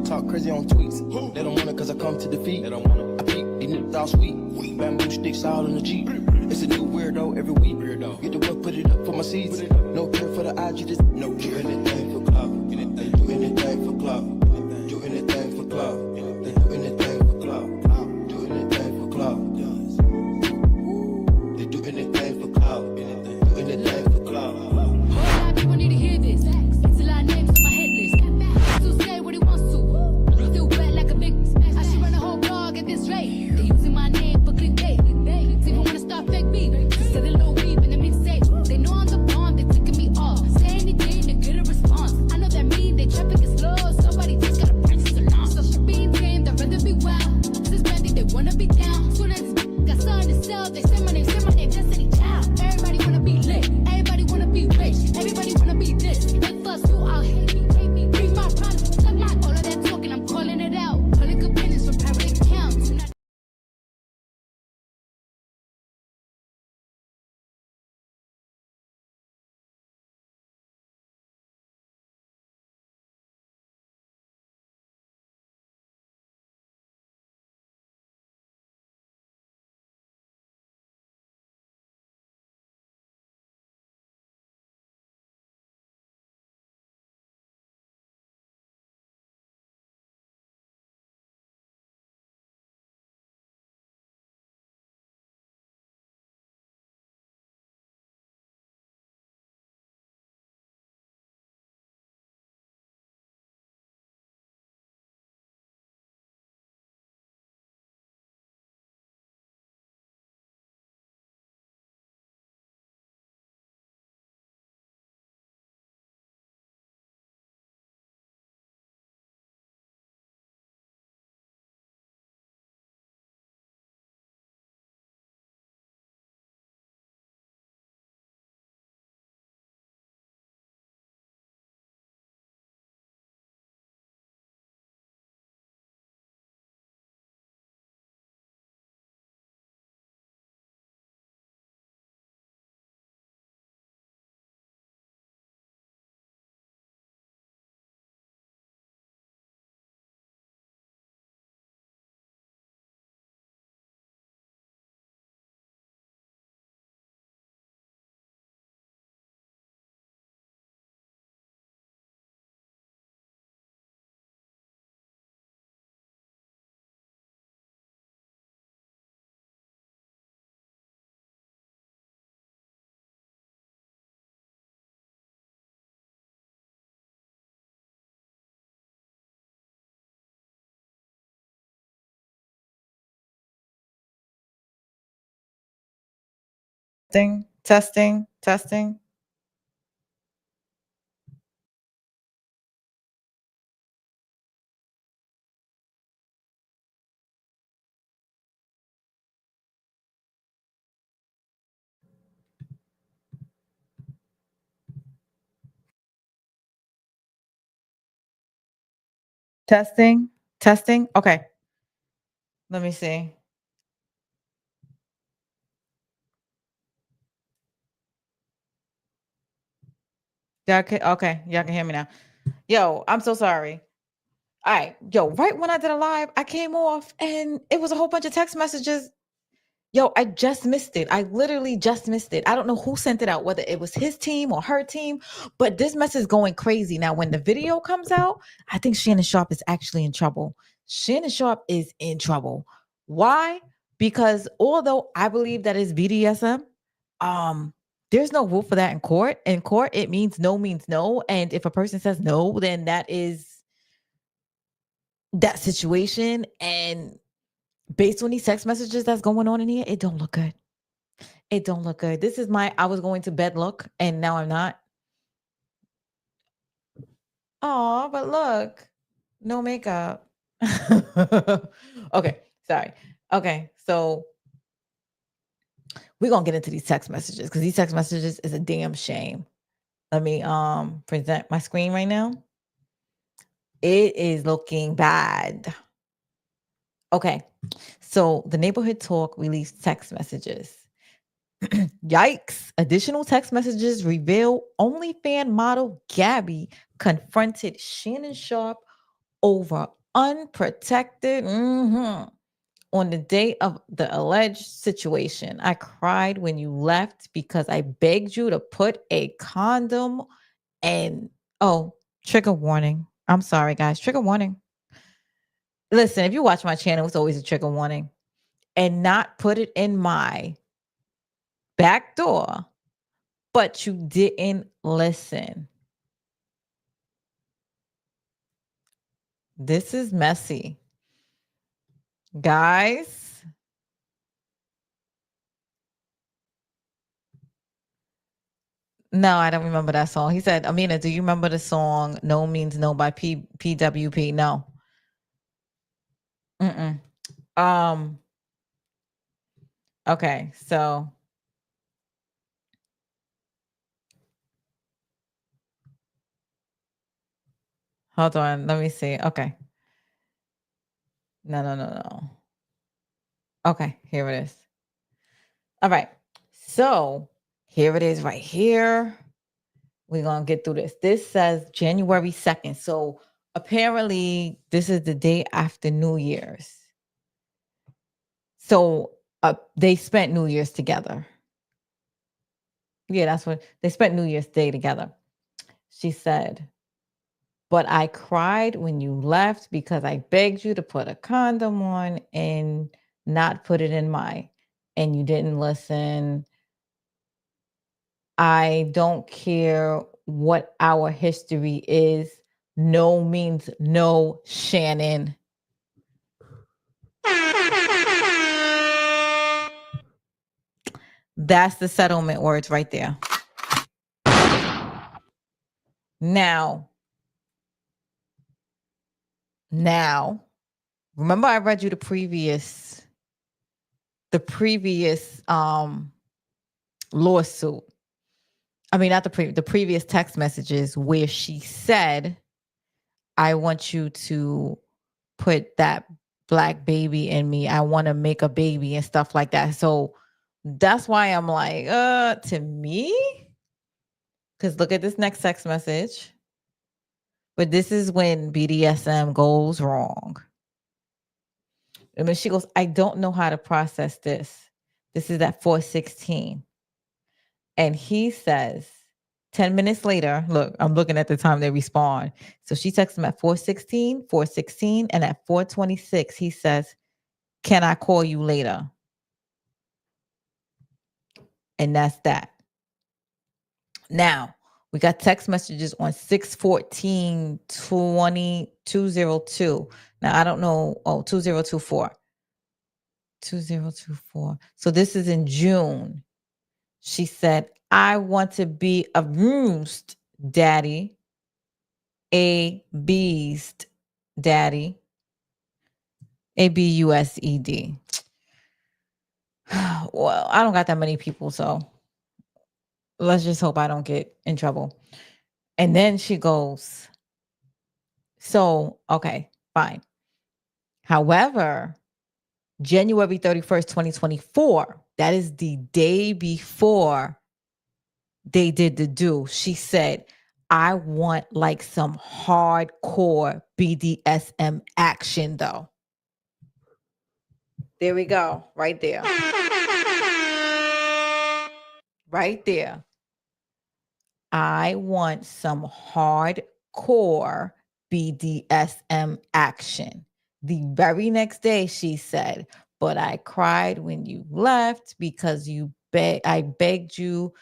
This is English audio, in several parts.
Talk crazy on tweets. They don't want it cause I come to defeat. They don't want it. I peep, these niggas all sweet. Bamboo sticks all in the Jeep. It's a new weirdo every week. Get the work, put it up for my seeds. No care for the IG, just no care. Do anything for clout. They do anything for clout. Do anything for clout. They do anything for clout. Do anything for clout. They do anything for clout. Do anything for clout. Whole lot of people need to hear this. It's a lot of names on my hit list. Still say what he wants to. Still wet like a big. I should run a whole blog at this rate. They using my name for clickbait. Even wanna start fake beef. Said a little weep in the mixtape. They know I'm the bomb. They ticking me off. Say anything to get a response. I know that mean they traffic is low. Somebody just gotta practice along. So being tame, they'd rather be wild. This is brandy, they wanna be down. Soon as got something to sell, they say my name, Destiny Child. Everybody wanna be lit. Everybody wanna be rich. Everybody wanna be this. Like us, who out hate me. Bring my problems. Suck my all of that talking, I'm calling it out. Public opinions for private accounts. Testing. Testing. Okay. Let me see. Okay. Y'all can hear me now. Yo, I'm so sorry. All right. Yo, right when I did a live, I came off and it was a whole bunch of text messages. Yo, I just missed it. I literally just missed it. I don't know who sent it out, whether it was his team or her team, but this mess is going crazy. Now, when the video comes out, I think Shannon Sharpe is actually in trouble. Shannon Sharpe is in trouble. Why? Because although I believe that is BDSM, there's no rule for that in court. In court, it means no. And if a person says no, then that is that situation. And based on these text messages that's going on in here, it don't look good. It don't look good. This is my I was going to bed look, and now I'm not. Oh, but look, no makeup. Okay, sorry. Okay, so we're gonna get into these text messages because these text messages is a damn shame. Let me present my screen right now. It is looking bad. Okay, so the neighborhood talk released text messages. Yikes. Additional text messages reveal OnlyFans model Gabby confronted Shannon Sharpe over unprotected. On the day of the alleged situation, I cried when you left because I begged you to put a condom and trigger warning. I'm sorry, guys. Trigger warning. Listen, if you watch my channel, it's always a trigger warning. And not put it in my back door, but you didn't listen. This is messy. Guys, no, I don't remember that song. He said, Amina, do you remember the song No Means No by PWP? No. Okay, so hold on, let me see. Okay. No. Okay, here it is. All right. So here it is right here. We're going to get through this. This says January 2nd. So apparently this is the day after New Year's. So they spent New Year's together. Yeah, that's what they spent New Year's Day together. She said, but I cried when you left because I begged you to put a condom on and not put it in mine. And you didn't listen. I don't care what our history is. No means no, Shannon. That's the settlement words right there. Now, remember I read you the previous lawsuit. I mean, not the previous text messages where she said, I want you to put that black baby in me. I want to make a baby and stuff like that. So that's why I'm like, to me, because look at this next text message. But this is when BDSM goes wrong. And then she goes, I don't know how to process this. This is at 4:16. And he says, 10 minutes later, look, I'm looking at the time they respond. So she texts him at 4:16, and at 4:26, he says, can I call you later? And that's that. Now, we got text messages on 6/14/2002. Now, I don't know. 2024. 2024. So this is in June. She said, I want to be abused, daddy. A beast, daddy. ABUSED. Well, I don't got that many people, so let's just hope I don't get in trouble. And then she goes, so, okay, fine. However, January 31st, 2024, that is the day before they did the do. She said, I want like some hardcore BDSM action though. There we go. Right there. Right there. I want some hardcore BDSM action. The very next day, she said, but I cried when you left because I begged you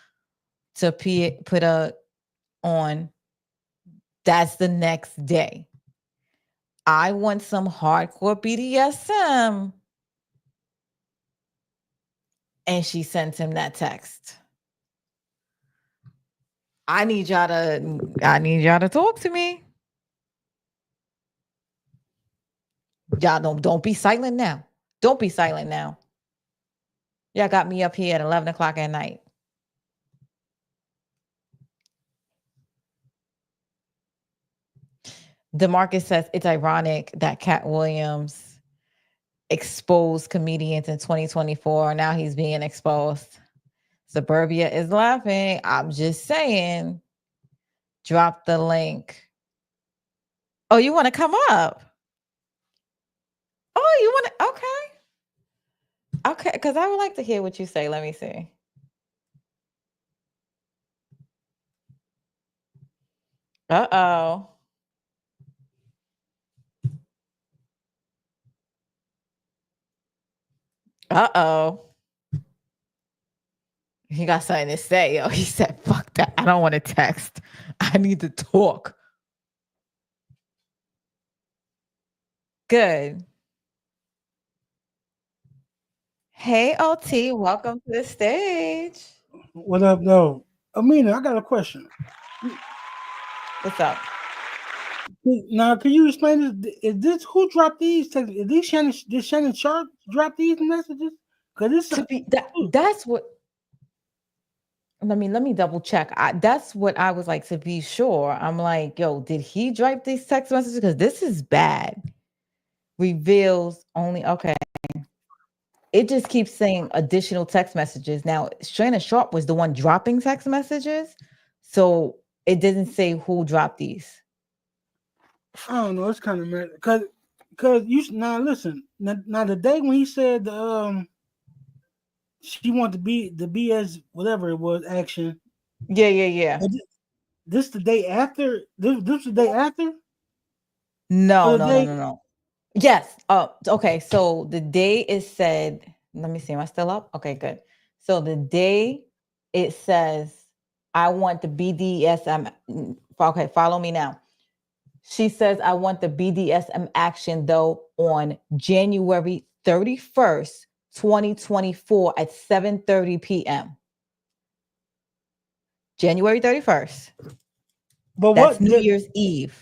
to put a on. That's the next day. I want some hardcore BDSM. And she sent him that text. I need y'all to talk to me. Y'all don't be silent now. Don't be silent now. Y'all got me up here at 11 o'clock at night. DeMarcus says it's ironic that Cat Williams exposed comedians in 2024. Now he's being exposed. Suburbia is laughing. I'm just saying. Drop the link. Oh, you want to come up? Oh, you want to? Okay. Okay. Because I would like to hear what you say. Let me see. Uh-oh. Uh-oh. He got something to say. Yo, he said, fuck that. I don't want to text. I need to talk. Good. Hey, OT. Welcome to the stage. What up, though? Amina, I got a question. What's up? Now, can you explain this? Is this who dropped these texts? Is these Shannon? Did Shannon Sharpe drop these messages? Because this. To be that's what let me double check. That's what I was like to be sure. I'm like, yo, did he drop these text messages? Because this is bad. Reveals only okay. It just keeps saying additional text messages. Now, Shannon Sharpe was the one dropping text messages, so it didn't say who dropped these. I don't know. It's kind of mad because you now listen. Now the day when he said she wanted to be the BS whatever it was action. Yeah. This the day after. This the day after. No. Yes. Okay. So the day is said, let me see. Am I still up? Okay, good. So the day it says, I want the BDSM. Okay, follow me now. She says, I want the BDSM action though on January 31st, 2024 at 7:30 p.m. January 31st. But That's New Year's Eve.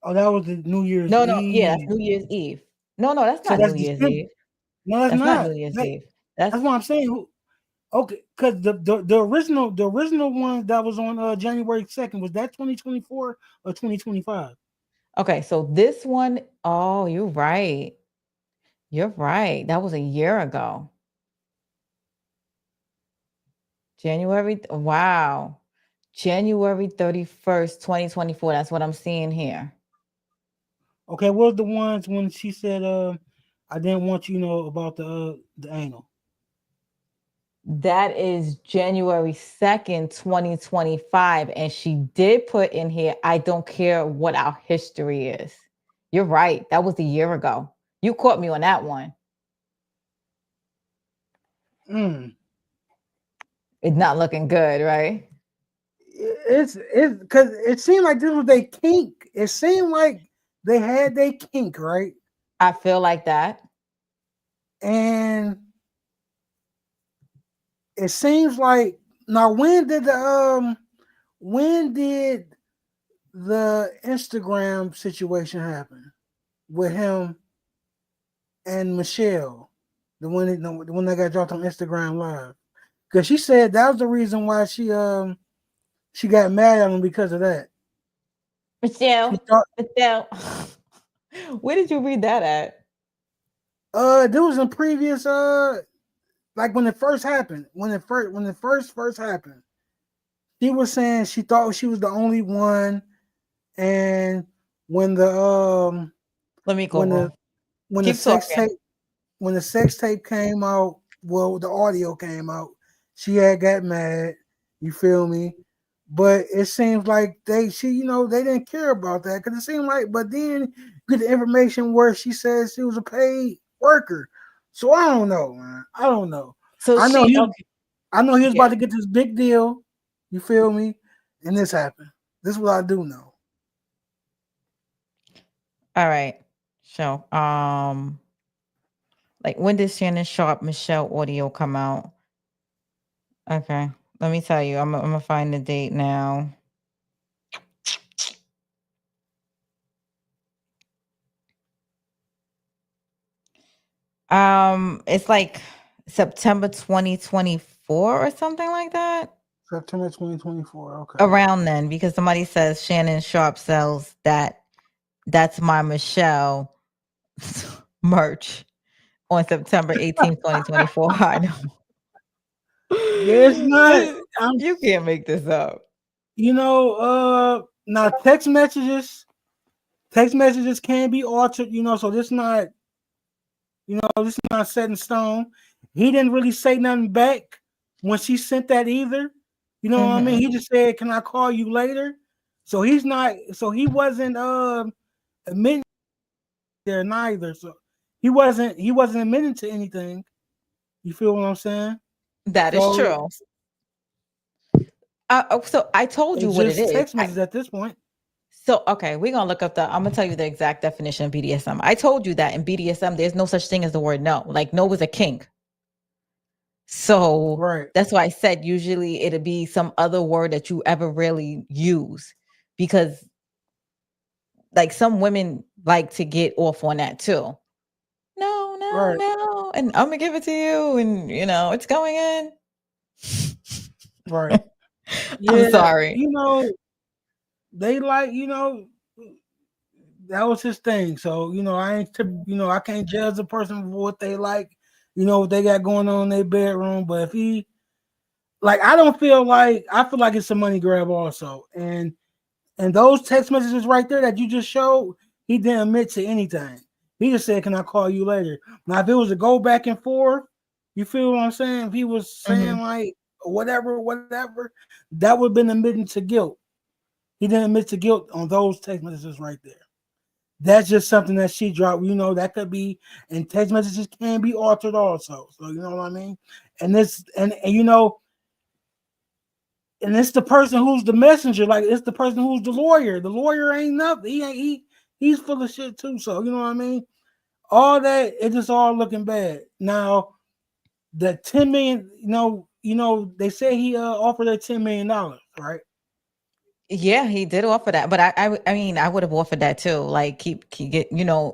Oh, that was the New Year's No, Eve. yeah, that's New Year's Eve. No, that's not New Year's Eve. No, that's not New Year's Eve. That's what I'm saying. Okay, because the original one that was on January 2nd, was that 2024 or 2025? Okay, so this one, oh, you're right. You're right. That was a year ago. Wow. January 31st, 2024. That's what I'm seeing here. Okay, what was the ones when she said I didn't want you to know about the anal? That is January 2nd, 2025. And she did put in here, I don't care what our history is. You're right. That was a year ago. You caught me on that one. It's not looking good, right? It's because it seemed like this was their kink. It seemed like they had their kink, right? I feel like that. And it seems like now when did the Instagram situation happen with him and Michelle, the one that got dropped on Instagram Live? Because she said that was the reason why she got mad at him because of that. Michelle. Where did you read that at? There was in previous like when it first happened, when it first happened, she was saying she thought she was the only one, and when the let me go when the sex tape came out, well, the audio came out, she had got mad. You feel me? But it seems like they didn't care about that because it seemed like. But then get the information where she says she was a paid worker. So I don't know, man. I don't know. So I know he was about to get this big deal. You feel me? And this happened. This is what I do know. All right. So, like when did Shannon Sharpe Michelle audio come out? Okay, let me tell you. I'm gonna find the date now. It's like September 2024 or something like that. September 2024. Okay. Around then, because somebody says Shannon Sharpe sells that's my Michelle merch on September 18th, 2024. I know. It's not. You can't make this up. Now text messages. Text messages can be altered, so this not, this is not set in stone. He didn't really say nothing back when she sent that either. You know what I mean? Mm-hmm. He just said, "Can I call you later?" So he wasn't admitting there neither. So he wasn't admitting to anything. You feel what I'm saying? That is So true. So I told you it's what it just is. text messages at this point. So okay, we're gonna look up I'm gonna tell you the exact definition of BDSM. I told you that in BDSM, there's no such thing as the word no. Like no is a kink. So Right. that's why I said usually it'll be some other word that you ever really use because like some women like to get off on that too. No, no, Right. no. And I'm gonna give it to you, and it's going in. Right. I'm Yeah. sorry. They like, that was his thing. So, I ain't, I can't judge a person for what they like, what they got going on in their bedroom. But if he, like, I feel like it's a money grab also. And those text messages right there that you just showed, he didn't admit to anything. He just said, "Can I call you later?" Now, if it was a go back and forth, you feel what I'm saying? If he was saying Mhm. like whatever, that would have been admitting to guilt. He didn't admit to guilt on those text messages right there. That's just something that she dropped. That could be, and text messages can be altered also. So you know what I mean. And this, and it's the person who's the messenger. Like it's the person who's the lawyer. The lawyer ain't nothing. He's full of shit too. So you know what I mean. All that it's just all looking bad. Now the 10 million. They say he offered her $10 million, right? Yeah, he did offer that, but I mean, I would have offered that too. Like, keep get,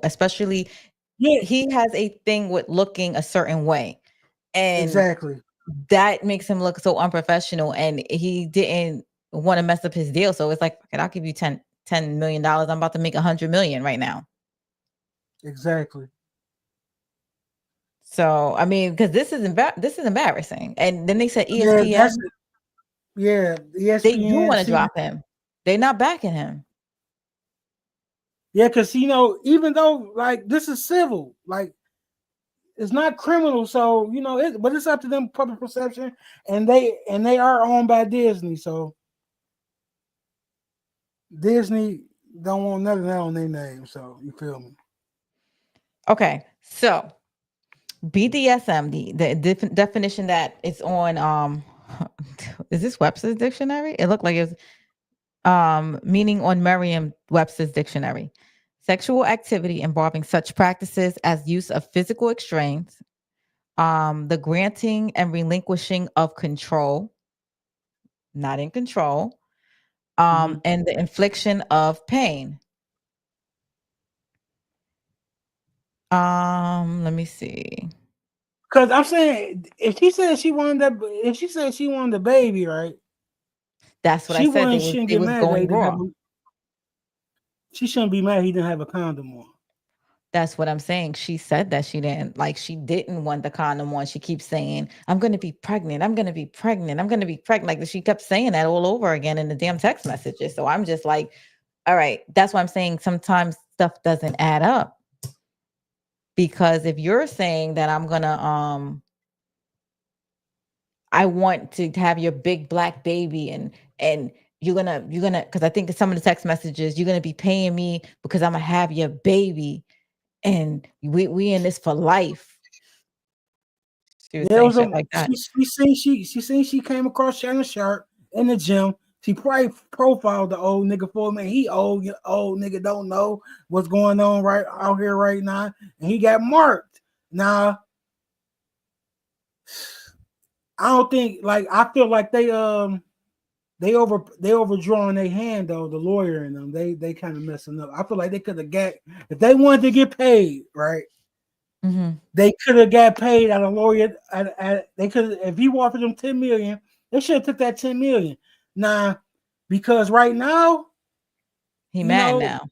especially Yeah, he has a thing with looking a certain way, and exactly. that makes him look so unprofessional. And he didn't want to mess up his deal, so it's like, "Okay, I'll give you $10 million. I'm about to make 100 million right now." Exactly. So I mean, because this is embarrassing. And then they said Yeah, that's ESPN, it. Yeah, they do ESPN. want to See, drop him. They're not backing him. yeah, because even though like this is civil, like it's not criminal, so but it's up to them public perception, and they are owned by Disney, so Disney don't want none of that on their name. So you feel me? Okay, so BDSM, the definition that it's on is this Webster's dictionary? It looked like it's meaning on Merriam-Webster's dictionary. Sexual activity involving such practices as use of physical restraints, the granting and relinquishing of control, not in control, Mm-hmm. and the infliction of pain. Let me see. Because I'm saying, if she said she wanted a baby, right? That's what I She said. wouldn't shouldn't They get was mad that he going didn't have. raw. She shouldn't be mad he didn't have a condom on. That's what I'm saying. She said that she didn't want the condom on. She keeps saying, "I'm going to be pregnant. I'm going to be pregnant. I'm going to be pregnant." Like she kept saying that all over again in the damn text messages. So I'm just like, all right, that's why I'm saying sometimes stuff doesn't add up. Because if you're saying that I want to have your big black baby, and you're gonna because I think in some of the text messages, "You're gonna be paying me because I'm gonna have your baby, and we in this for life." She was There saying was shit a like that. she seen she came across Shannon Sharpe in the gym. She probably profiled the old nigga for me. He old nigga don't know what's going on right out here right now, and he got marked. Now I don't think like I feel like they overdrawing their hand though. The lawyer and them they kind of messing up. I feel like they could have got if they wanted to get paid right. Mhm. They could have got paid at a lawyer. They could if you offered them 10 million, they should have took that 10 million. Now, because right now, He you mad know, now.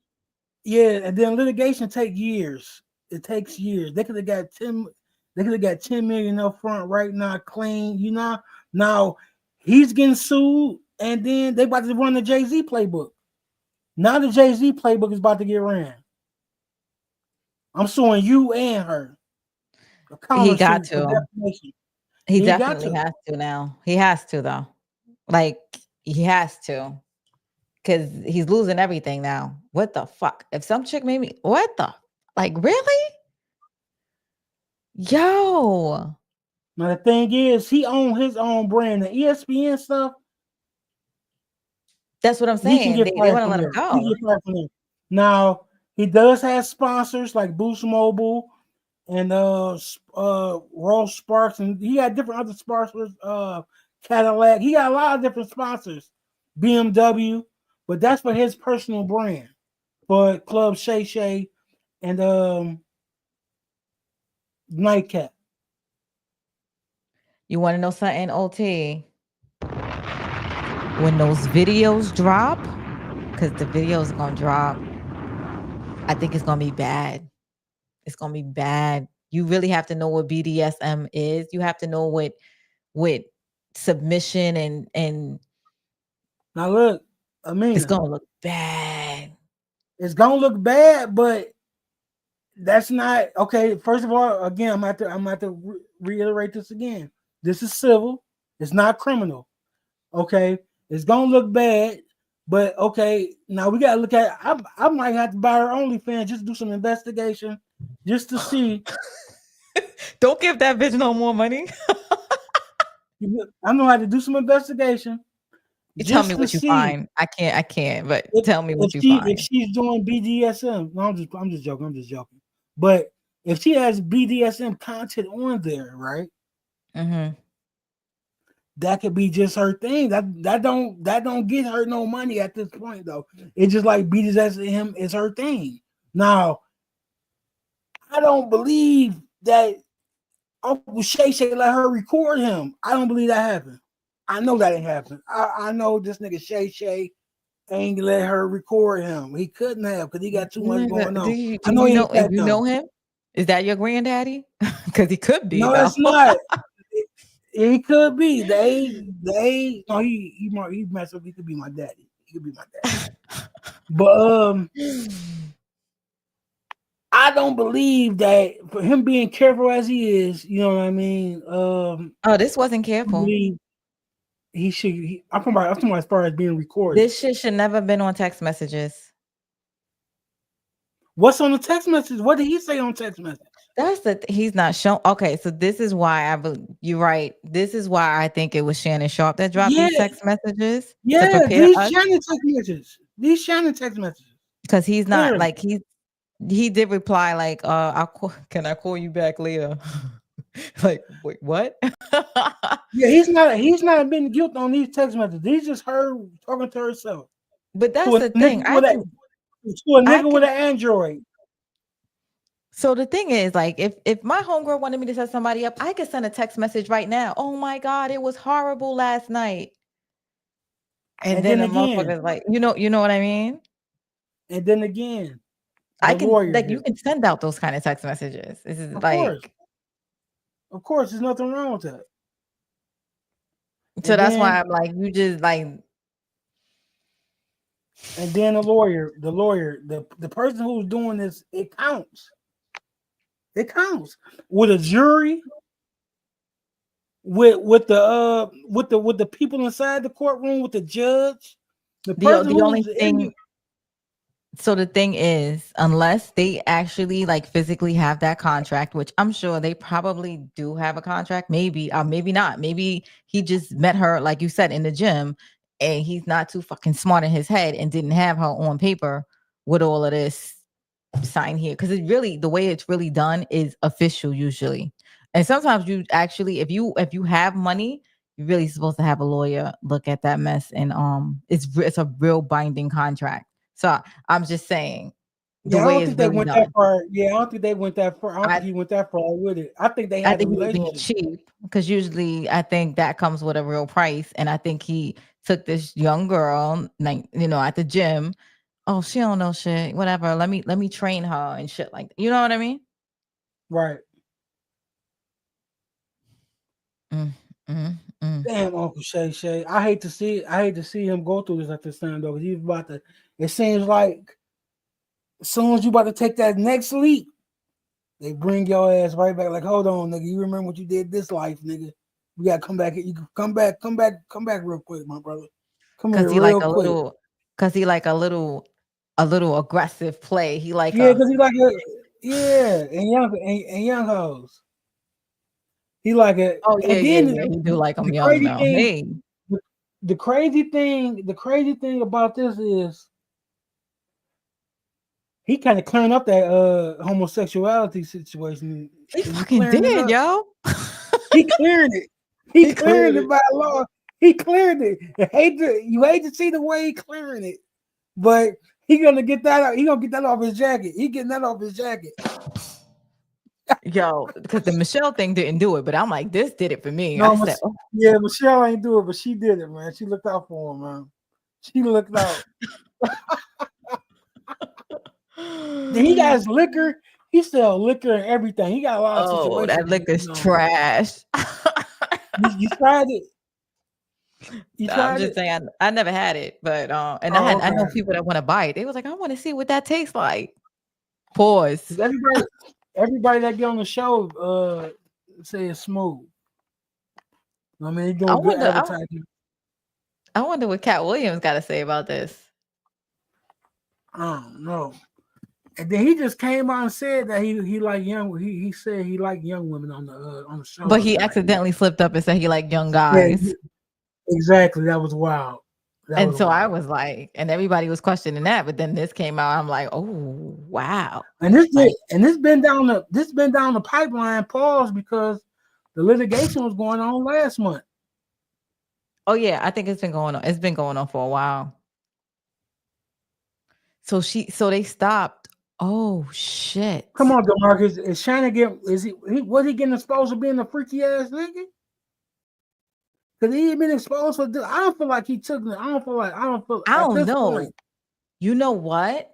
yeah, and then litigation take years. It takes years. They could have got 10. They could have got 10 million up front right now, clean. Now he's getting sued, and then they about to run the Jay-Z playbook. Now the Jay-Z playbook is about to get ran. I'm suing you and her. A He counter got suit for to. defamation. He He got definitely to. has to now. He has to though. Like he has to. Cause he's losing everything now. What the fuck? If some chick made me what the like really? Yo. Now the thing is, he owned his own brand. The ESPN stuff, That's what I'm he can saying. get They fired want to from let him there. He can go. get fired from there. Now he does have sponsors like Boost Mobile and Roll Sparks, and he had different other sponsors. Cadillac. He got a lot of different sponsors. BMW, but that's for his personal brand for Club Shay Shay and Nightcap. You want to know something, OT? When those videos drop, because the videos are gonna drop, I think it's gonna be bad. It's gonna be bad. You really have to know what BDSM is. You have to know what submission and Now look, it's Amina, gonna look bad. it's gonna look bad, but that's not okay. First of all, again, I'm gonna have to reiterate this again. This is civil. It's not criminal. Okay, it's gonna look bad, but okay. Now we gotta look at. I might have to buy her OnlyFans just to do some investigation, just to see. Don't give that bitch no more money. I'm gonna have to do some investigation You tell me just to what you see find. I can't, but if tell me if what you she if find. she's doing BDSM. No, I'm just joking. I'm just joking. But if she has BDSM content on there, right? Mm-hmm. That could be just her thing. That don't get her no money at this point though. It's just like BDSM is her thing. Now, I don't believe that Uncle Shay Shay let her record him. I don't believe that happened. I know that ain't happened. I know this nigga Shay Shay ain't let her record him. He couldn't have because he got too much Nigga, going do on. you I do know you he know ain't if that you dumb. know him? Is that your granddaddy? Because he could be No, though. it's not. He could be. They no, he messed up. He could be my daddy. He could be my daddy. But I don't believe that for him being careful as he is, you know what I mean? Oh, this wasn't I careful. believe he should. I'm talking about as far as being recorded. This shit should never been on text messages. What's on the text message? What did he say on text message? That's he's not shown. Okay, so this is why you're right. This is why I think it was Shannon Sharpe that dropped Yeah, these text messages to yeah. prepare These us Shannon text messages. These Shannon text messages. because he's not Clearly, like he did reply like can I call you back later? Like wait, what? yeah. He's not been guilty on these text messages. These just her talking to herself But to that's a the nigga thing. with a I nigga with can an Android. so the thing is like if my homegirl wanted me to set somebody up, I could send a text message right now. Oh my god, it was horrible last night. And And then then the again, motherfucker's like, you know what I mean? and then again, I the can lawyer like you here. can send out those kind of text messages. This is Of course, like of course, there's nothing wrong with that. so And that's why then I'm like, you just like and then the person who's doing this, it counts. It counts with a jury, with the people inside the courtroom, with the judge, the person the who's only in thing the so the thing is, unless they actually like physically have that contract, which I'm sure they probably do have a contract, maybe, or maybe not. Maybe he just met her, like you said, in the gym, and he's not too fucking smart in his head and didn't have her on paper with all of this sign here. Because it really, the way it's really done is official usually. And sometimes you actually, if you have money, you're really supposed to have a lawyer look at that mess, and it's a real binding contract. So I'm just saying the yeah. I way don't it's think they really went that done. far. Yeah, I don't think they went that far. I don't I think he went that far with it. I think they I had a think he was being relationship. cheap because usually I think that comes with a real price. And I think he took this young girl, like at the gym. Oh, she don't know shit. Whatever. Let me train her and shit like that. You know what I mean? Right. Mm, mm, mm. Damn, Uncle Shay Shay. I hate to see him go through this at this time though, because it seems like as soon as you about to take that next leap, they bring your ass right back. Like, hold on, nigga. You remember what you did this life, nigga? We gotta come back. You come back real quick, my brother. Come Cause here he like real a quick. little, cause he like a little aggressive play. He like Yeah, because he like a and young hoes. He like it, oh yeah, and yeah, then yeah. He do like the him young crazy though. thing, Hey. the crazy thing about this is he kind of clearing up that homosexuality situation. He He fucking clearing it did, up. yo. He clearing it. He He clearing cleared it it. by law. He cleared it. You hate to see the way he clearing it, but he gonna get that out. He gonna get that off his jacket. He getting that off his jacket. Yo, because the Michelle thing didn't do it, but I'm like, this did it for me. I No, said, oh. yeah, Michelle ain't do it, but she did it, man. She looked out for him, man. She looked out. Then he got his liquor. He sell liquor and everything. He got a lot of Oh, situations. that liquor's going on. trash. You tried it. You I'm tried just it. saying, I never had it, but and Oh, I know okay. people that want to buy it. They was like, I want to see what that tastes like. Pause. 'Cause everybody that get on the show say it's smooth. I mean, he's I doing good wonder, advertising. I wonder what Cat Williams got to say about this. I don't know. And then he just came out and said that he like young. He said he liked young women on the show But the other he night. accidentally slipped up and said he liked young Yeah, guys. exactly. That was wild. That And was so I wild. was like, and everybody was questioning that, but then this came out. I'm like, oh wow. And Like, this been down the pipeline pause because the litigation was going on last month. oh yeah, I think it's been going on. It's been going on for a while. So they stopped. Oh shit. Come on, DeMarcus. Is Shannon was he getting exposed for being a freaky ass nigga? Because he ain't been exposed for I don't feel like he took it. I don't feel I at don't this know. point. You know what?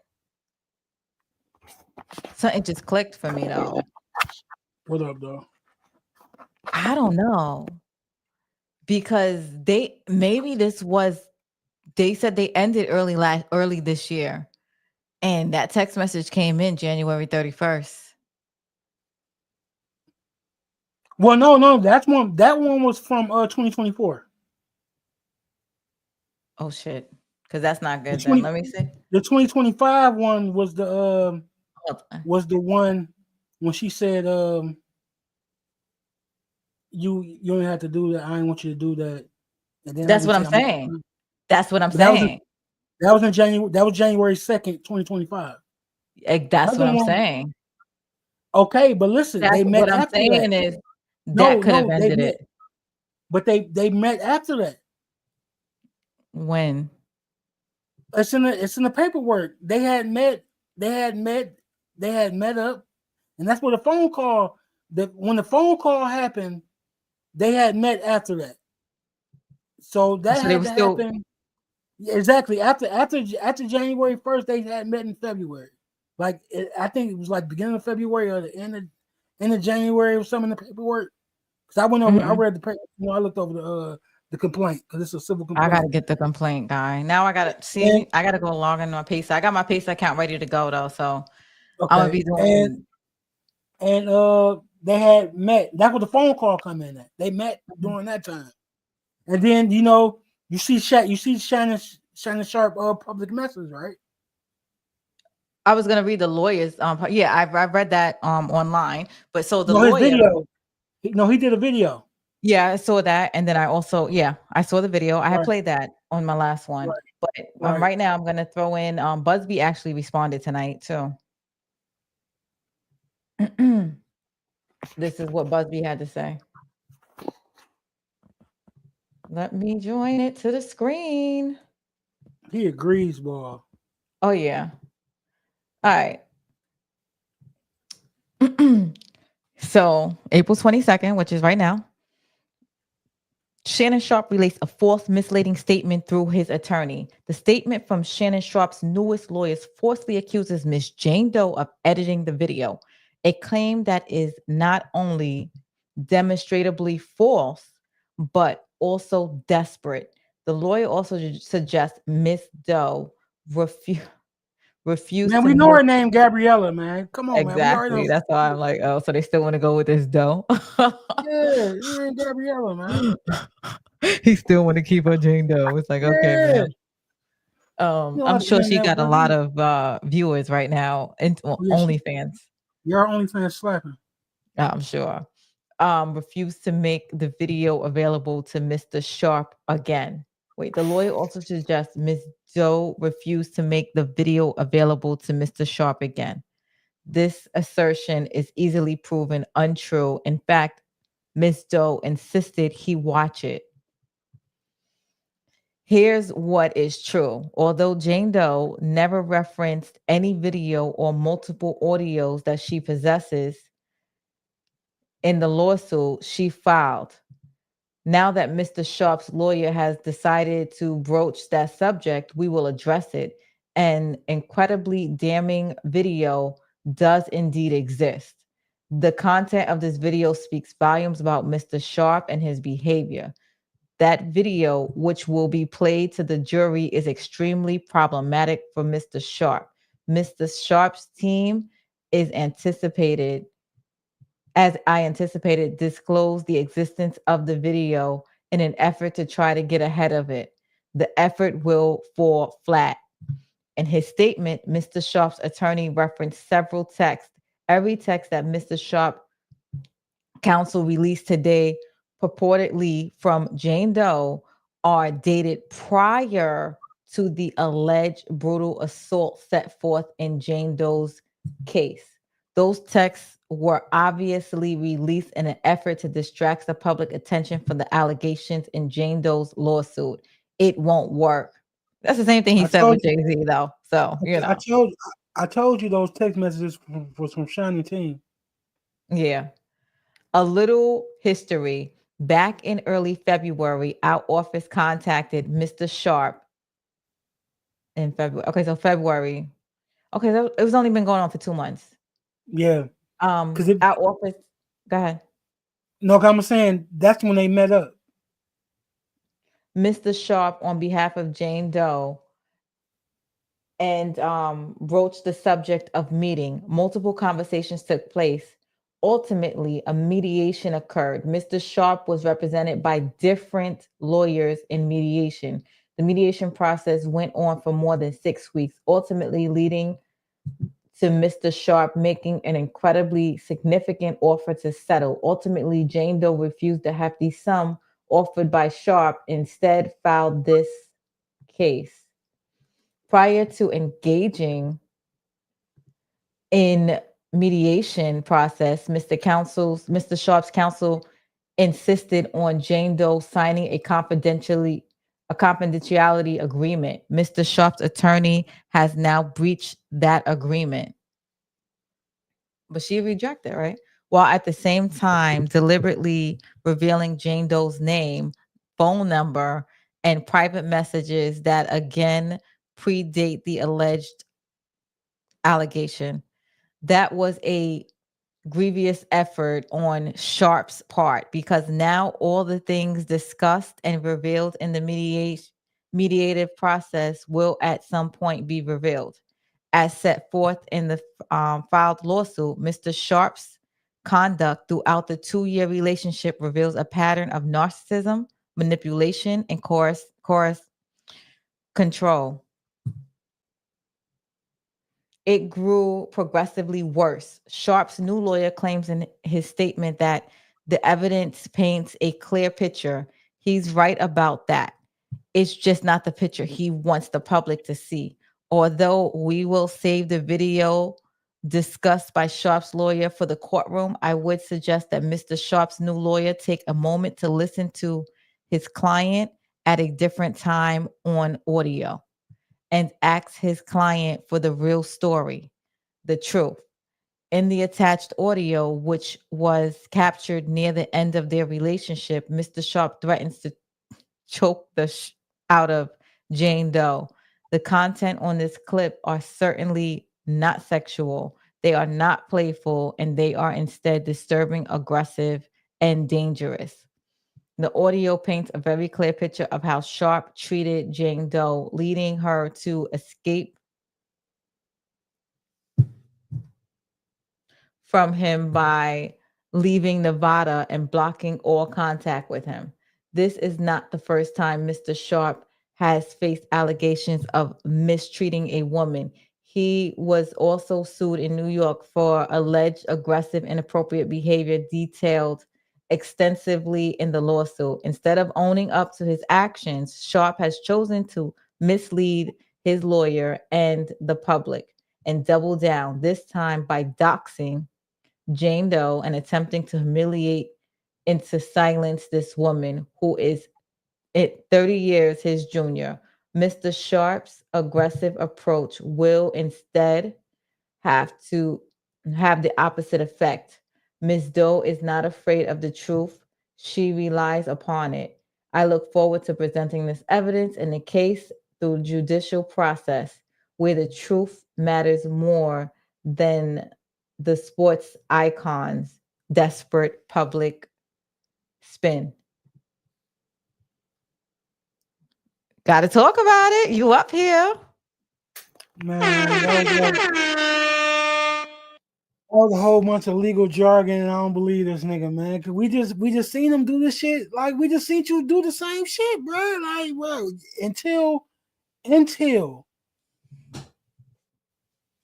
Something just clicked for me though. What up, though? I don't know. Because they said they ended early this year. And that text message came in January 31st. Well, no, that one was from 2024. Oh shit. Because that's not The good then. 20 Let me see. the 2025 one was Hold on. the one when she said you don't have to do that. I didn't want you to do that. And then I That's didn't what say I'm saying. That's what I'm but that was saying. in January. That was January 2nd, 2025. That's what Other I'm one, saying. okay, but listen, That's they met what I'm after that. saying is that could have No, they ended met, it. but they met after that. When? It's in the paperwork. They had met up, and that's where the phone call. When the phone call happened, they had met after that. So that So they had were to still happen. Yeah, exactly. After January 1st, they had met in February. I think it was like beginning of February or the end of January or something in the paperwork. Because I went over, I mm-mm. read the paper. I looked over the complaint because it's a civil I complaint. gotta get the complaint guy. Now I gotta And see. I gotta go log in on Pace. I got my Pace account ready to go though, so I'm gonna okay, be doing. and they had met. That's what the phone call come in at. They met during that time, and then you see Shannon Sharpe public message, right? I was gonna read the lawyers. Yeah, I've read that online. But so the No, his lawyer, video. He did a video. yeah, I saw that, and then I also, yeah, I saw the video. I had Right, played that on my last one, right, but right. right now I'm gonna throw in. Busby actually responded tonight too. This is what Busby had to say. Let me join it to the screen. He agrees, boy. Oh yeah. All right. So April 22nd, which is right now, Shannon Sharpe released a false, misleading statement through his attorney. The statement from Shannon Sharpe's newest lawyers falsely accuses Miss Jane Doe of editing the video, a claim that is not only demonstrably false, but also desperate. The lawyer also suggests Miss Doe refuse Man, to we know make her name Gabriella, man. Come on, man. We already exactly. know. That's why I'm like, oh, so they still want to go with this dough. Yeah, her name Gabriella, man. He still want to keep her Jane Doe. It's like, okay, Yeah. man. You know I'm how the sure she internet got a work. lot of viewers right now in Oh, yeah, OnlyFans. your OnlyFans slapping. I'm sure. Refused to make the video available to Mr. Sharp again. Wait, the lawyer also suggests Ms. Doe refused to make the video available to Mr. Sharp again. This assertion is easily proven untrue. In fact, Ms. Doe insisted he watch it. Here's what is true. Although Jane Doe never referenced any video or multiple audios that she possesses in the lawsuit she filed, now that Mr. Sharp's lawyer has decided to broach that subject, we will address it. An incredibly damning video does indeed exist. The content of this video speaks volumes about Mr. Sharp and his behavior. That video, which will be played to the jury, is extremely problematic for Mr. Sharp. Mr. Sharp's team is anticipated, as I anticipated, disclose the existence of the video in an effort to try to get ahead of it. The effort will fall flat. In his statement, Mr. Sharp's attorney referenced several texts. Every text that Mr. Sharp counsel released today, purportedly from Jane Doe, are dated prior to the alleged brutal assault set forth in Jane Doe's case. Those texts were obviously released in an effort to distract the public attention from the allegations in Jane Doe's lawsuit. It won't work. That's the same thing he I said told with Jay-Z, though. So, you I know, told I told you those text messages was from Shannon Team. yeah. A little history. Back in early February, our office contacted Mr. Sharp in February. Okay, so February. Okay, it was only been going on for 2 months. Yeah, because it Our office. Go ahead. no, 'cause I'm saying that's when they met up. Mr. Sharp, on behalf of Jane Doe, and broached the subject of meeting. Multiple conversations took place. Ultimately, a mediation occurred. Mr. Sharp was represented by different lawyers in mediation. The mediation process went on for more than 6 weeks, ultimately leading to Mr. Sharp making an incredibly significant offer to settle. Ultimately, Jane Doe refused the hefty sum offered by Sharp, instead filed this case. Prior to engaging in mediation process, Mr. Sharp's counsel insisted on Jane Doe signing a confidentiality agreement. Mr. Sharp's attorney has now breached that agreement, but she rejected, right? While at the same time deliberately revealing Jane Doe's name, phone number, and private messages that again predate the alleged allegation. That was a grievous effort on Sharp's part, because now all the things discussed and revealed in the mediative process will at some point be revealed. As set forth in the filed lawsuit, Mr. Sharp's conduct throughout the 2-year relationship reveals a pattern of narcissism, manipulation, and coerce control. It grew progressively worse. Sharp's new lawyer claims in his statement that the evidence paints a clear picture. He's right about that. It's just not the picture he wants the public to see. Although we will save the video discussed by Sharp's lawyer for the courtroom, I would suggest that Mr. Sharp's new lawyer take a moment to listen to his client at a different time on audio and ask his client for the real story, the truth. In the attached audio, which was captured near the end of their relationship, Mr. Sharp threatens to choke out of Jane Doe. The content on this clip are certainly not sexual. They are not playful, and they are instead disturbing, aggressive, and dangerous. The audio paints a very clear picture of how Sharpe treated Jane Doe, leading her to escape from him by leaving Nevada and blocking all contact with him. This is not the first time Mr. Sharpe has faced allegations of mistreating a woman. He was also sued in New York for alleged aggressive, inappropriate behavior detailed extensively in the lawsuit. Instead of owning up to his actions, Sharpe has chosen to mislead his lawyer and the public and double down, this time by doxing Jane Doe and attempting to humiliate and to silence this woman who is 30 years his junior. Mr. Sharpe's aggressive approach will instead have to have the opposite effect. Ms. Doe is not afraid of the truth. She relies upon it. I look forward to presenting this evidence in the case through judicial process where the truth matters more than the sports icon's desperate public spin. Got to talk about it. You up here. Man, that was a whole bunch of legal jargon, and I don't believe this nigga, man. Cause we just seen him do this shit. Like we just seen you do the same shit, bro. Like, bro, until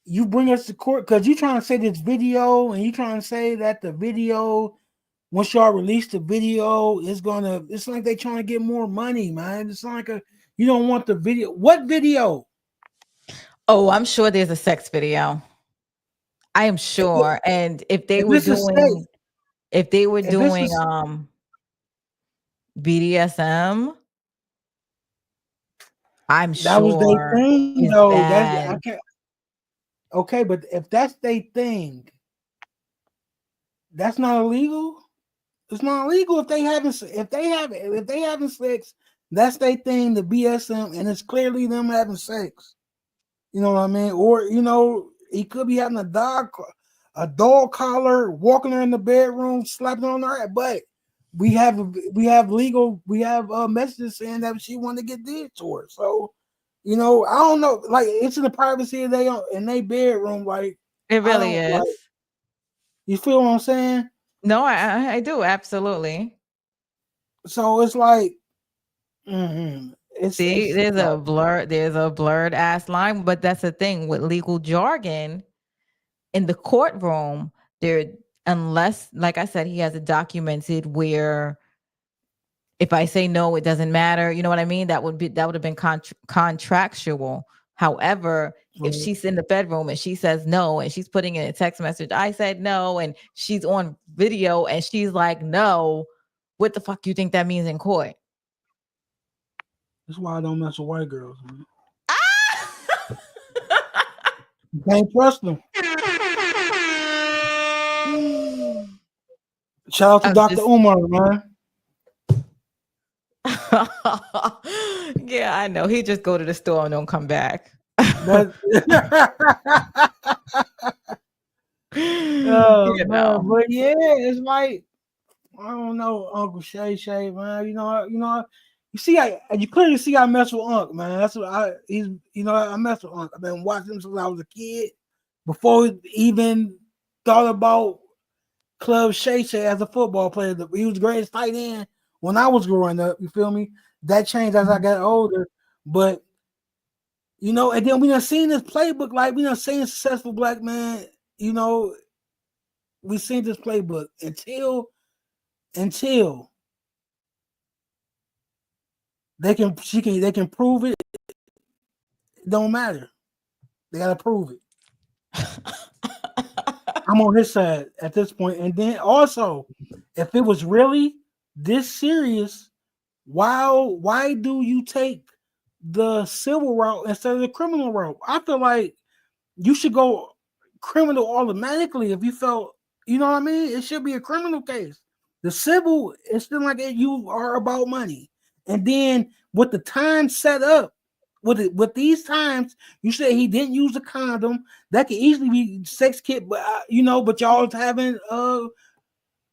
you bring us to court, cause you trying to say this video, and you trying to say that the video, once y'all release the video, it's like they trying to get more money, man. It's like you don't want the video. What video? Oh, I'm sure there's a sex video. I am sure. And if they were doing BDSM, I'm sure that was their thing, though. Bad. I can't. Okay, but if that's their thing, that's not illegal. It's not illegal if they having sex. That's their thing, the BSM, and it's clearly them having sex. You know what I mean? Or he could be having a dog collar, walking her in the bedroom, slapping her on her head. But we have messages saying that she wanted to get did to her. So, I don't know. Like, it's in the privacy of in their bedroom. Like, it really is. Like, you feel what I'm saying? No, I do, absolutely. So it's like, there's a blurred ass line, but that's the thing with legal jargon in the courtroom. Unless, like I said, he has it documented where if I say no, it doesn't matter. You know what I mean? That would have been contractual. However, if she's in the bedroom and she says no, and she's putting in a text message, I said no, and she's on video and she's like, no, what the fuck you think that means in court? That's why I don't mess with white girls, man. You can't trust them. Shout out to Dr. Umar, man. Yeah, I know. He just go to the store and don't come back. But yeah, it's like, I don't know, Uncle Shay, man. You see, you clearly see I mess with Unc, man. That's what I mess with Unc. I've been watching him since I was a kid, before he even thought about Club Shay as a football player. He was the greatest tight end when I was growing up. You feel me? That changed as I got older, but and then we done seen this playbook. Like, we done seen a successful black man. We seen this playbook until they can prove it. It don't matter. They gotta prove it. I'm on his side at this point. And then also, if it was really this serious, why do you take the civil route instead of the criminal route? I feel like you should go criminal automatically if you felt, you know what I mean? It should be a criminal case. The civil, it's been like you are about money. And then with the time set up, with these times, you say he didn't use a condom. That could easily be sex kit, but but y'all having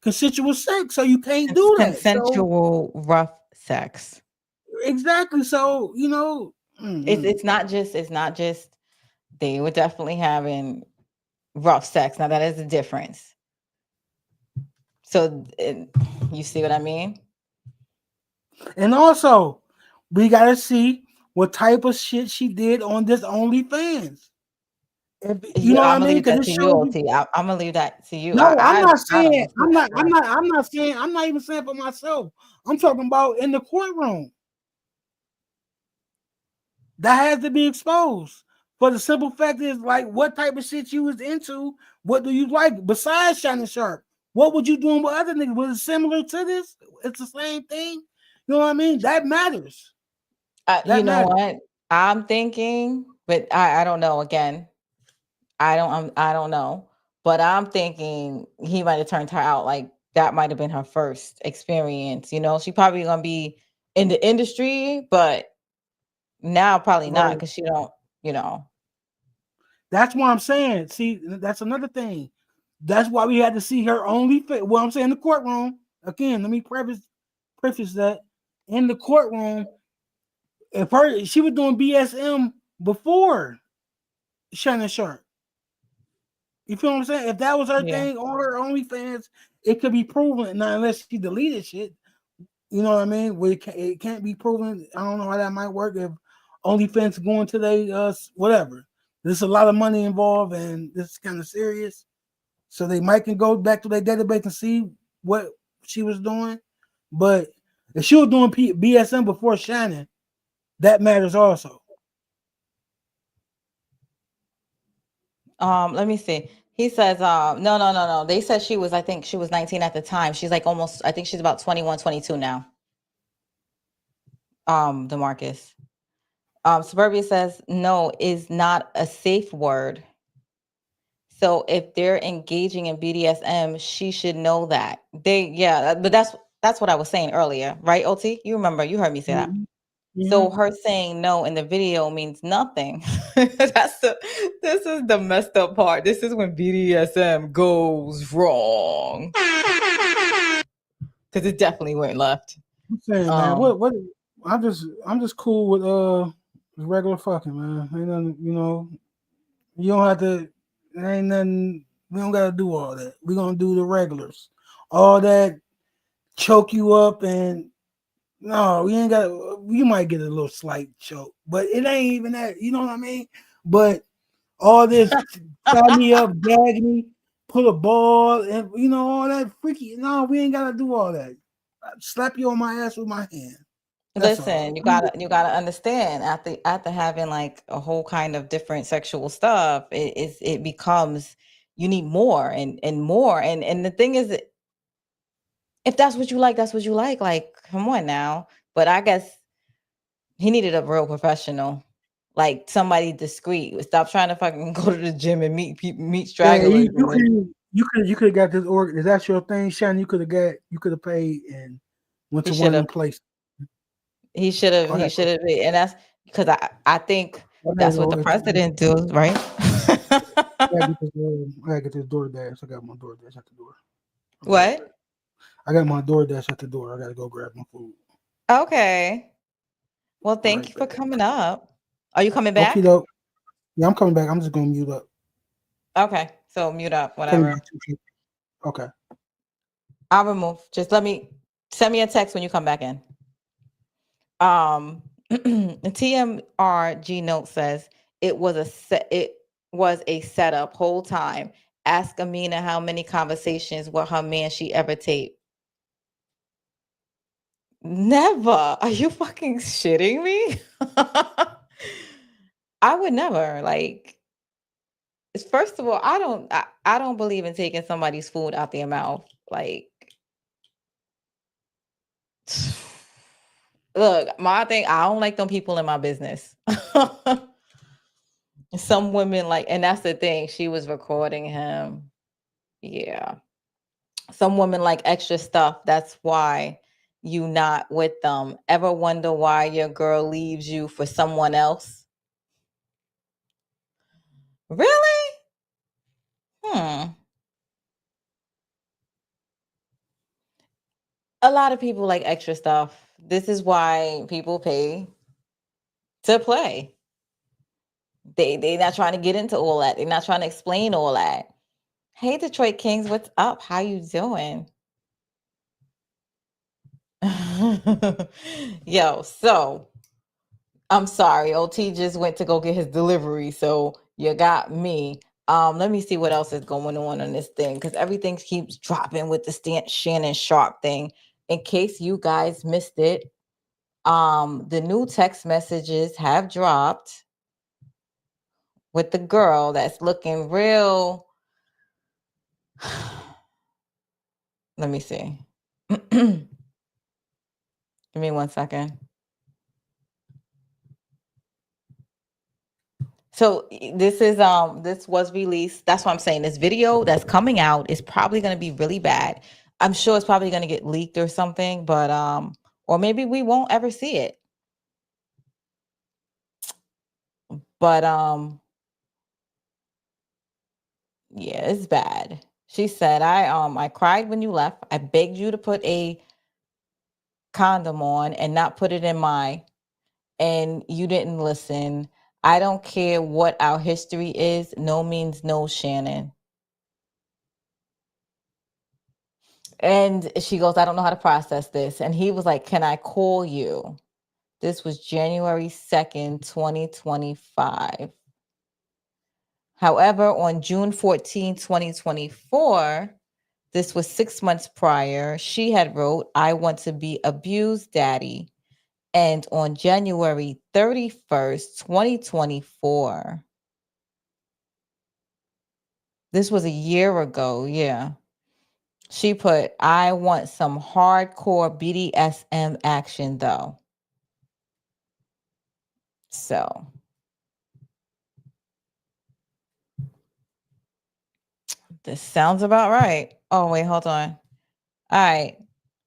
consensual sex, so you can't It's do that. So consensual rough sex. exactly. So It's not just they were definitely having rough sex. Now that is a difference. So you see what I mean? and also we gotta see what type of shit she did on this OnlyFans. If you know what I I'm gonna mean, leave because that it to you, shows. OT. I'm gonna leave that to you. No, I'm not I saying. don't see that shit. I'm not even saying for myself. I'm talking about in the courtroom. That has to be exposed. For the simple fact is, like, what type of shit you was into? What do you like besides Shannon Sharpe? What would you doing with other niggas? Was it similar to this? It's the same thing. You know what I mean? That matters. You That know matters. what? I'm thinking, but I don't know. Again, I don't know. But I'm thinking he might have turned her out. Like that might have been her first experience. You know, she probably gonna be in the industry, but now probably not Right. because she don't. You know. That's what I'm saying. See, that's another thing. That's why we had to see her only. Well, I'm saying in the courtroom again. Let me preface that in the courtroom. If she was doing BSM before Shannon Sharpe. You feel what I'm saying? If that was her Yeah. thing on her OnlyFans, it could be proven. Now, unless she deleted shit, you know what I mean? Where it can't be proven. I don't know how that might work if OnlyFans going to they whatever. There's a lot of money involved, and this is kind of serious. So they might can go back to their database and see what she was doing. But if she was doing BSM before Shannon, that matters also. Let me see. He says, no. They said she was, I think she was 19 at the time. She's like almost, I think she's about 21, 22 now. DeMarcus. Suburbia says no is not a safe word. So if they're engaging in BDSM, she should know that. But that's what I was saying earlier, right, OT? You remember, you heard me say that. Mm-hmm. So her saying no in the video means nothing. This is the messed up part. This is when BDSM goes wrong. Because it definitely went left. I'm saying, man, Um, what I'm just cool with regular fucking, man. Ain't nothing, you don't have to. Ain't nothing. We don't gotta do all that. We gonna do the regulars. All that choke you up and no, we ain't got. You might get a little slight choke, but it ain't even that. You know what I mean? But all this tie me up, gag me, put a ball, and all that freaky. No, we ain't gotta do all that. I slap you on my ass with my hand. That's all. Listen, you gotta understand after having like a whole kind of different sexual stuff, it becomes you need more and more. And the thing is, if that's what you like, that's what you like. Like, come on now. But I guess he needed a real professional, like somebody discreet. Stop trying to fucking go to the gym and meet people, meet Yeah, stragglers. you could have got this org. Is that your thing, Shannon? You could have paid and went He to one should of them have. places. He should have. Oh, He that should have. And that's because I think I gotta that's what go. the president does, right? I gotta get this DoorDash. I got my DoorDash at the door. I'll be right back. What? I got my DoorDash at the door. I gotta go grab my food. Okay. Well, Be thank right you for back. coming up. Are you coming Okay, back? though. Yeah, I'm coming back. I'm just gonna mute up. Okay. So mute up, Tell me whatever. about 2 people. Okay. I'll remove. Just send me a text when you come back in. The TMRG note says it was a setup whole time. Ask Amina how many conversations with her man she ever taped. Never. Are you fucking shitting me? I would never. Like, first of all, I don't believe in taking somebody's food out their mouth. Like, look, my thing, I don't like them people in my business. Some women like, and that's the thing. She was recording him. Yeah. Some women like extra stuff. That's why you not with them. Ever wonder why your girl leaves you for someone else? Really? Hmm. A lot of people like extra stuff. This is why people pay to play. They not trying to get into all that. They're not trying to explain all that. Hey, Detroit Kings, what's up? How you doing? Yo, so I'm sorry. OT just went to go get his delivery, so you got me. Let me see what else is going on this thing because everything keeps dropping with the Shannon Sharpe thing. In case you guys missed it, the new text messages have dropped with the girl that's looking real. Let me see. Give me 1 second. So this was released. That's what I'm saying. This video that's coming out is probably going to be really bad. I'm sure it's probably going to get leaked or something, but or maybe we won't ever see it. But yeah, it's bad. She said, I cried when you left. I begged you to put a condom on and not put it in and you didn't listen. I don't care what our history is. No means no, Shannon. And she goes, I don't know how to process this. And he was like, can I call you? This was January 2nd, 2025. However, on June 14, 2024, this was 6 months prior, she had wrote, I want to be abused, daddy. And on January 31st, 2024, this was a year ago, yeah. She put, I want some hardcore BDSM action, though. So, this sounds about right. Oh, wait, hold on. All right.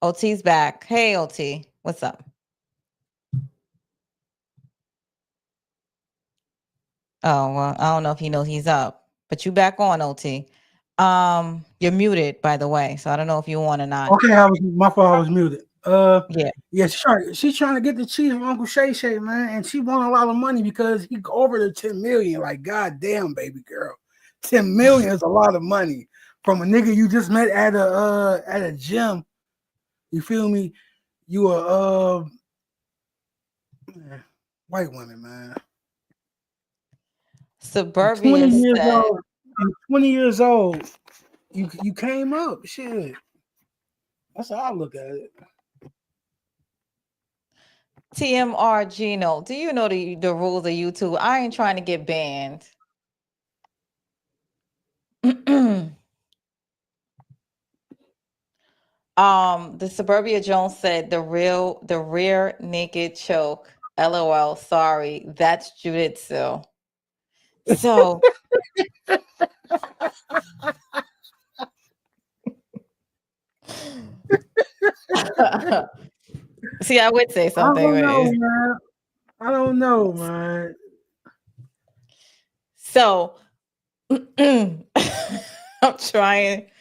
OT's back. Hey, OT. What's up? Oh, well, I don't know if he knows he's up, but you back on, OT. You're muted, by the way, so I don't know if you want or not. Okay, my fault. I was muted. Yeah. Yeah, she's trying to get the cheese from Uncle Shay Shay, man, and she won a lot of money because he over the 10 million. Like, goddamn, baby girl, 10 million is a lot of money from a nigga you just met at a gym. You feel me? You are man, white women, man. Suburbia 20 years said, old. 20 years old. You came up, shit. That's how I look at it. TMR Gino, do you know the rules of YouTube? I ain't trying to get banned. The Suburbia Jones said the rear naked choke. LOL, sorry. That's jujitsu. So see, I would say something. I don't know, man. I don't know, man. So I'm trying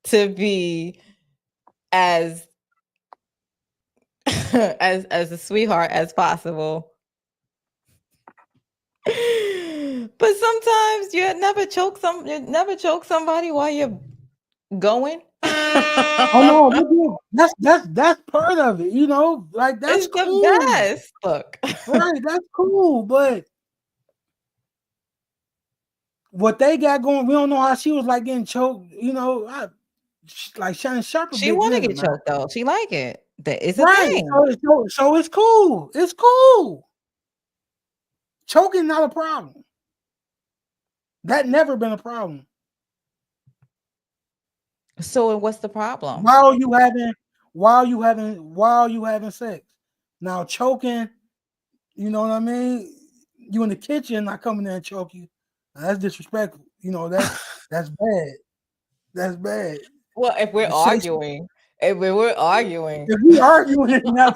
to be as as a sweetheart as possible. But sometimes you never choke somebody while you're going. Oh no, that's part of it, you know. Like that's It's cool. the best. Look, Right, that's cool, but what they got going, we don't know how she was like getting choked. You know, like Shannon Sharpe, a she big want to nigga, get man. choked though. She like it. That is a Right, thing. so it's cool. It's cool. Choking not a problem. That never been a problem. So what's the problem? While you having sex. Now choking, you know what I mean? You in the kitchen, I come in there and choke you. Now, that's disrespectful. You know that's bad. That's bad. Well, if we're arguing, if we arguing, now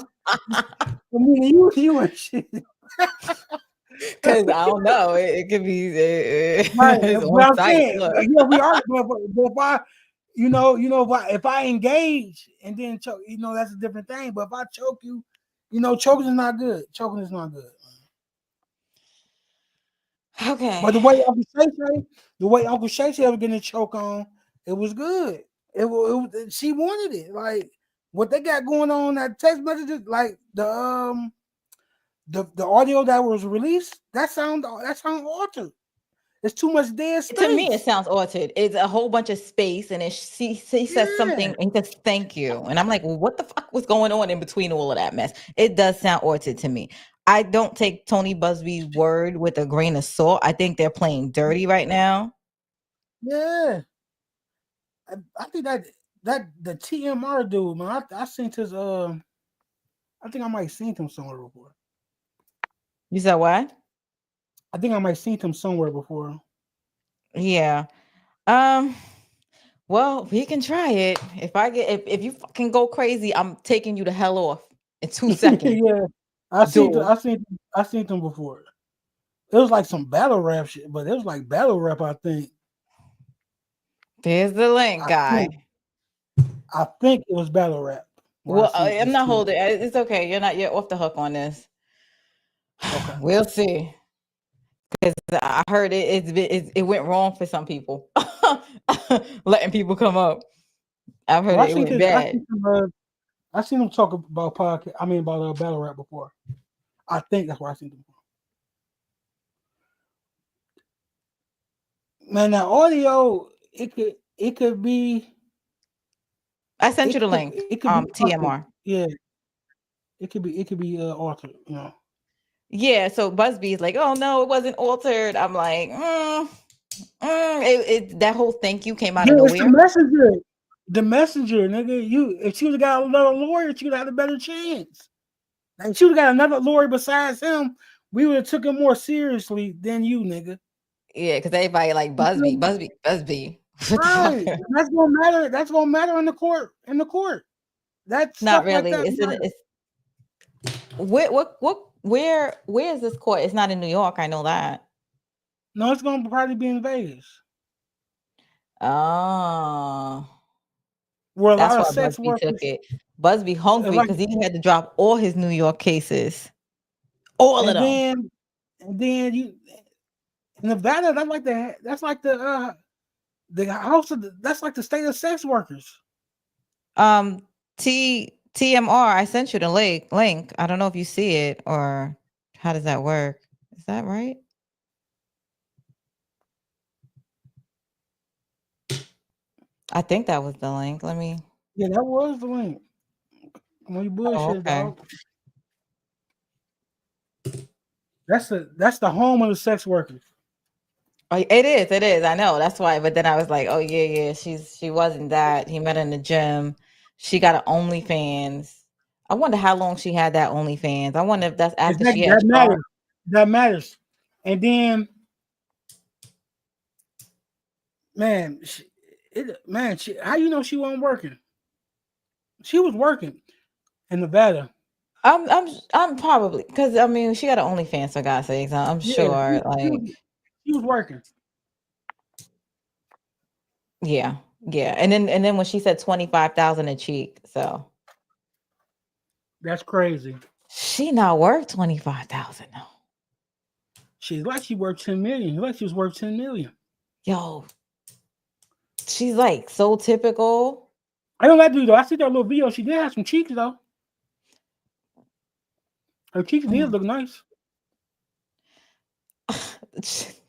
I mean you and shit. because I don't know, it could be Right. it's But on I'm site. saying, Look, yeah, we are. But if if I engage and then choke, that's a different thing. But if I choke you, choking is not good. Choking is not good. Okay. But the way Uncle Shay Shay was getting a choke on, it was good. She wanted it. Like what they got going on that text messages, like the audio that was released, that sound altered. It's too much dead To me, it space. sounds altered. It's a whole bunch of space, and she says Yeah, something and says thank you, and I'm like, well, what the fuck was going on in between all of that mess? It does sound altered to me. I don't take Tony Busby's word with a grain of salt. I think they're playing dirty right now. yeah. I think that the TMR dude, man. I seen his I think I might have seen him somewhere before. You said what? I think I might have seen him somewhere before. Yeah. Um. Well, we can try it. If you fucking go crazy, I'm taking you the hell off in 2 seconds. Yeah, Dude, I seen them before. It was like some battle rap shit, but it was like battle rap. I think. there's the link, I guy. think. I think it was battle rap. Where I Well, seen I'm this not kid. holding. It's okay. You're off the hook on this. Okay. We'll see. Because I heard it went wrong for some people, letting people come up. I've heard Well, it went bad. I seen him talk about podcast. I mean about battle rap before. I think that's where I seen him. Man, that audio it could be I sent you the link. it could be altered. TMR. Yeah, it could be altered. Yeah. So Busby's like, oh no, it wasn't altered. I'm like, that whole thank you came out Yeah, of it's the nowhere. messenger. The messenger, nigga. If she would have got another lawyer, she would have had a better chance. Like she would have got another lawyer besides him, we would have took him more seriously than you, nigga. Yeah, because everybody like Busby. What the fuck? Right. That's gonna matter. That's gonna matter in the court. That Not stuff like really. that matters. Where is this court? It's not in New York. I know that. No, it's gonna probably be in Vegas. Oh, Where a that's lot of why sex Busby took workers it. Busby hungry like because he had to drop all his New York cases, all of and them. then and then you Nevada, that's like the house of that's like the state of sex workers. Um, TMR. I sent you the link. I don't know if you see it or how does that work? Is that right? I think that was the link. Let me. Yeah, that was the link. When you Oh, bullshit, okay. dog. That's the home of the sex workers. Oh, it is. It is. I know. That's why. But then I was like, oh yeah. She wasn't that. He met her in the gym. She got an OnlyFans. I wonder how long she had that OnlyFans. I wonder if that's after she Exactly. had That Sharp. matters. That matters. And then, man, how you know she wasn't working? She was working in Nevada. I'm probably because I mean she got an OnlyFans for God's sakes. I'm Yeah, sure. Like she was working. yeah. And then when she said 25,000 a cheek, so That's crazy. she not worth 25,000 though. She's like she worth 10 million. Like she was worth 10 million. Yo, she's like so typical. I know that dude though. I see that little video. She did have some cheeks though. Her cheeks did look nice.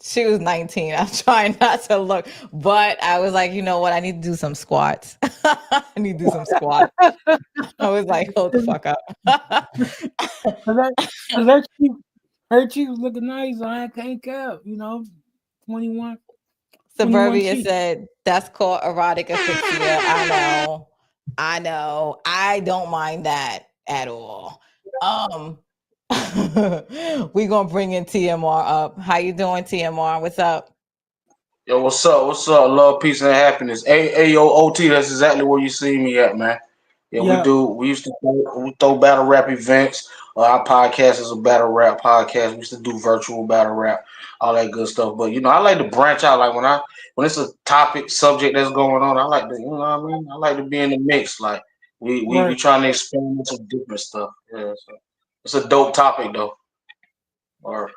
She was 19. I'm trying not to look, but I was like, you know what? I need to do some squats. I need to do some squats. I was like, hold the fuck up. Her cheeks was looking nice. I can't cap. 21 Suburbia cheeks. said that's called erotic asphyxia. I know. I don't mind that at all. We gonna bring in TMR up. How you doing, TMR? What's up? Yo, what's up? What's up? Love, peace, and happiness. Yo, OT, that's exactly where you see me at, man. Yeah, we Yeah. do. We used to throw battle rap events. Our podcast is a battle rap podcast. We used to do virtual battle rap. all that good stuff. But I like to branch out. Like when it's a topic subject that's going on, I like to, you know what I mean. I like to be in the mix. Like we Right. trying to experiment some different stuff. Yeah, so it's a dope topic though. Or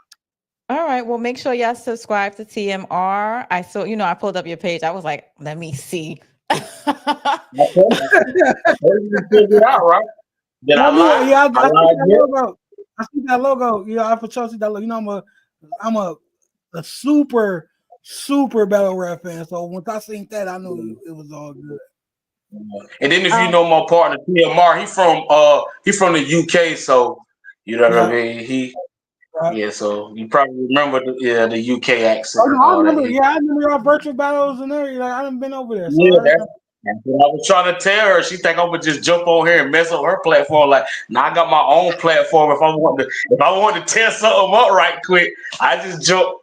All right. Well, make sure y'all subscribe to TMR. I saw, I pulled up your page. I was like, let me see. I told you to figure it out, right? Did I lie? Yeah, I I see lied that yet? logo. I see that logo. Yeah, I for sure see that logo. I'm a super battle rap fan. So once I seen that, I knew it was all good. And then if you Um, know my partner TMR, he from the UK, so you know what I Yeah. mean. Right. So you probably remember the UK Oh accent no, and I all that. remember. Yeah, I remember y'all virtual battles and everything. Like I done been over there. So Yeah, I that's what I was trying to tell her. She think I'm gonna just jump on here and mess up her platform. Like, now I got my own platform. If I want to tear something up right quick, I just jump.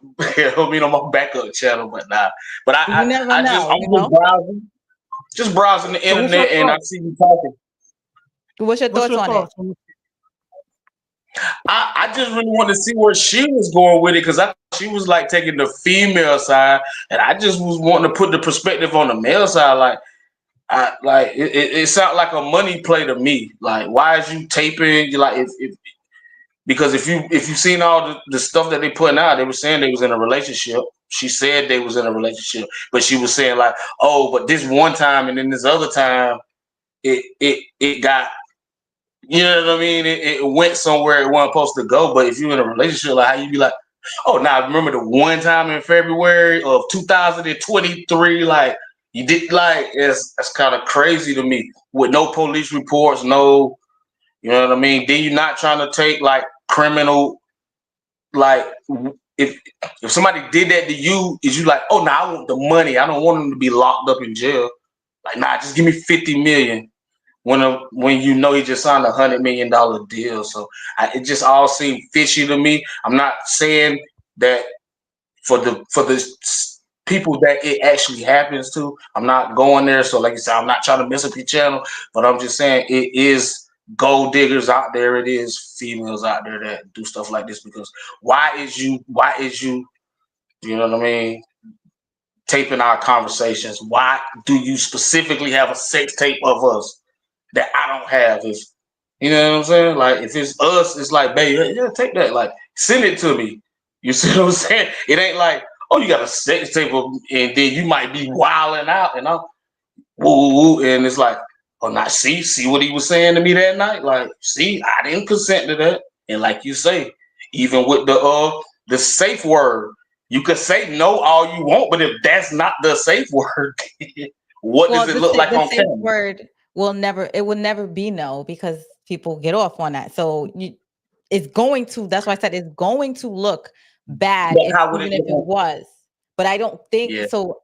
On my backup channel. But nah. But you never know, I'm just browsing the so what's your internet, and I thoughts? see you talking. What's your What's thoughts your on it? thoughts? I just really wanted to see where she was going with it because I thought she was like taking the female side, and I just was wanting to put the perspective on the male side. Like, it sounded like a money play to me. Like, why is you taping? You like if because if you seen all the stuff that they putting out, they were saying they was in a relationship. She said they was in a relationship, but she was saying like, oh, but this one time and then this other time, it got, you know what I mean? It went somewhere it wasn't supposed to go. But if you're in a relationship, like how you be like, oh, now I remember the one time in February of 2023, like you did, like that's kind of crazy to me with no police reports, no, you know what I mean? Then you're not trying to take like criminal, like if if somebody did that to you, is you like, oh, now I want the money. I don't want them to be locked up in jail. Like, nah, just give me 50 million when you know he just signed $100 million deal. So it just all seemed fishy to me. I'm not saying that for the people that it actually happens to, I'm not going there. So like you said, I'm not trying to mess up your channel, but I'm just saying it is gold diggers out there. It is females out there that do stuff like this because why is you you know what I mean, taping our conversations? Why do you specifically have a sex tape of us that I don't have? Is, you know what I'm saying? Like if it's us, it's like, babe, yeah, take that. Like send it to me. You see what I'm saying? It ain't like, oh, you got a sex tape of, and then you might be wilding out and I'm woo woo woo, and it's like, oh, not see what he was saying to me that night. Like, see, I didn't consent to that. And like you say, even with the safe word, you could say no all you want, but if that's not the safe word, what Well, does it look like the on safe camera? word will never be no because people get off on that. So it's going to, that's why I said it's going to look bad But if how would it even if look it on? was. But I don't think Yeah, so.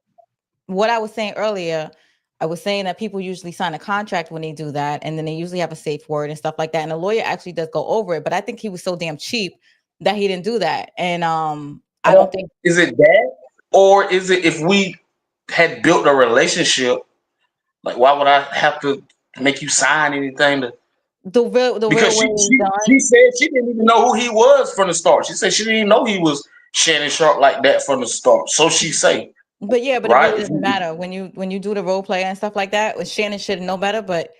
What I was saying earlier, I was saying that people usually sign a contract when they do that, and then they usually have a safe word and stuff like that. And the lawyer actually does go over it, but I think he was so damn cheap that he didn't do that. And I don't think is it that, or is it if we had built a relationship? Like, why would I have to make you sign anything to? the real Because way she is she she done. said she didn't even know who he was from the start. She said she didn't even know he was Shannon Sharpe like that from the start. So she say, But yeah, but it right? really doesn't matter when you do the role play and stuff like that. Shannon should know better, but